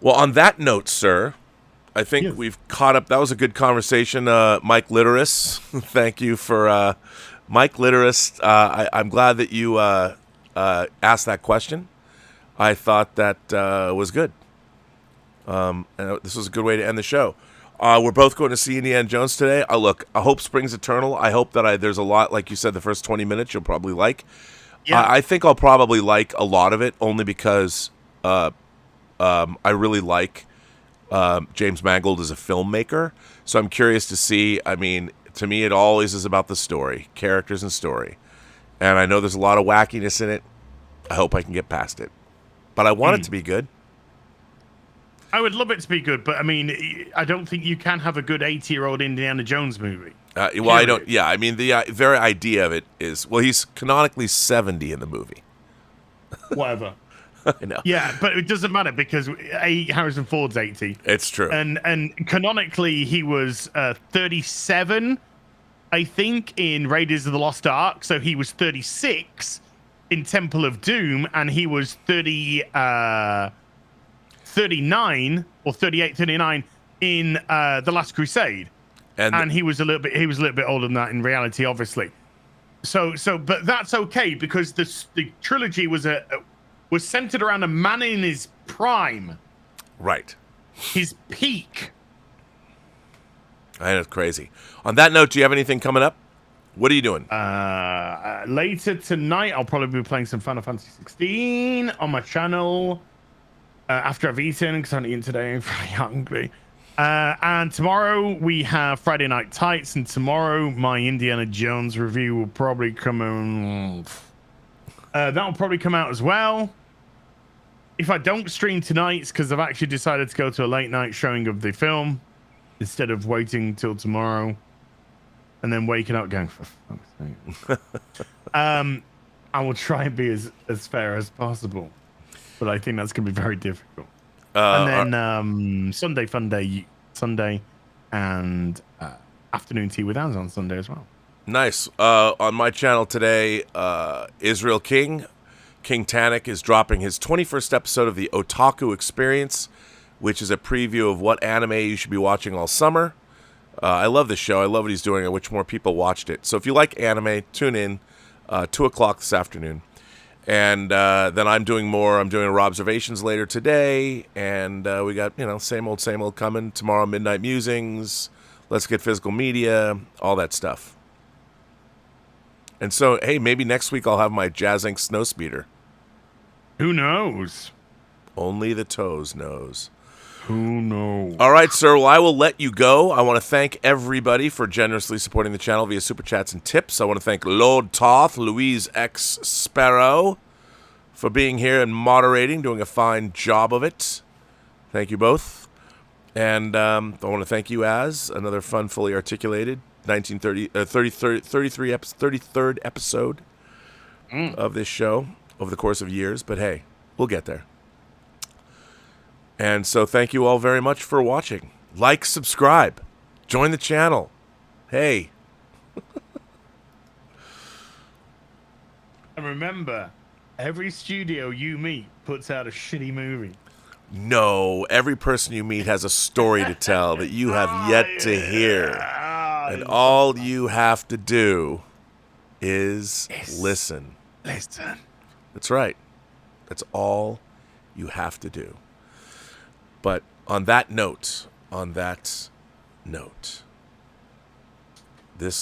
Well, on that note, sir, I think we've caught up. That was a good conversation. Mike Litteris, thank you for Mike Litteris. I'm glad that you asked that question. I thought that was good. And this was a good way to end the show. We're both going to see Indiana Jones today. Look, I hope Springs Eternal. I hope that there's a lot, like you said, the first 20 minutes you'll probably like. Yeah. I think I'll probably like a lot of it, only because I really like James Mangold as a filmmaker. So I'm curious to see. I mean, to me, it always is about the story, characters and story. And I know there's a lot of wackiness in it. I hope I can get past it. But I want it to be good. I would love it to be good, but I mean, I don't think you can have a good 80-year-old Indiana Jones movie. Well, I don't. Yeah, I mean, the very idea of it is, well, he's canonically 70 in the movie. Whatever. I know. Yeah, but it doesn't matter because Harrison Ford's 80. It's true. And canonically, he was 37, I think, in Raiders of the Lost Ark. So he was 36 in Temple of Doom, and he was 39 or 38, 39 in The Last Crusade. And he was a little bit older than that in reality, obviously. So, but that's okay because the trilogy was centered around a man in his prime, right? His peak. I know, it's crazy. On that note, do you have anything coming up? What are you doing? Later tonight, I'll probably be playing some Final Fantasy 16 on my channel after I've eaten, because I'm eating today. I'm very hungry. And tomorrow we have Friday Night Tights, and tomorrow my Indiana Jones review will probably come out. That'll probably come out as well. If I don't stream tonight, it's because I've actually decided to go to a late night showing of the film instead of waiting till tomorrow and then waking up going, for fuck's sake. I will try and be as fair as possible, but I think that's going to be very difficult. And then Sunday Fun Day, Sunday, and Afternoon Tea with Anz on Sunday as well. Nice. On my channel today, Israel King Tannic is dropping his 21st episode of the Otaku Experience, which is a preview of what anime you should be watching all summer. I love this show. I love what he's doing. I wish more people watched it. So if you like anime, tune in 2 o'clock this afternoon. And then I'm doing more. I'm doing Robservations later today. And we got, same old coming. Tomorrow, Midnight Musings. Let's Get Physical Media. All that stuff. And so, hey, maybe next week I'll have my Jazz Inc. Snowspeeder. Who knows? Only the toes knows. Who knows? All right, sir. Well, I will let you go. I want to thank everybody for generously supporting the channel via Super Chats and tips. I want to thank Lord Toth, Louise X. Sparrow, for being here and moderating, doing a fine job of it. Thank you both. And I want to thank you, Az, another fun, fully articulated 33rd episode of this show over the course of years. But hey, we'll get there. And so thank you all very much for watching. Like, subscribe, join the channel. Hey. And remember, every studio you meet puts out a shitty movie. No, every person you meet has a story to tell that you have yet to hear. And all you have to do is listen. Listen. That's right. That's all you have to do. But on that note, this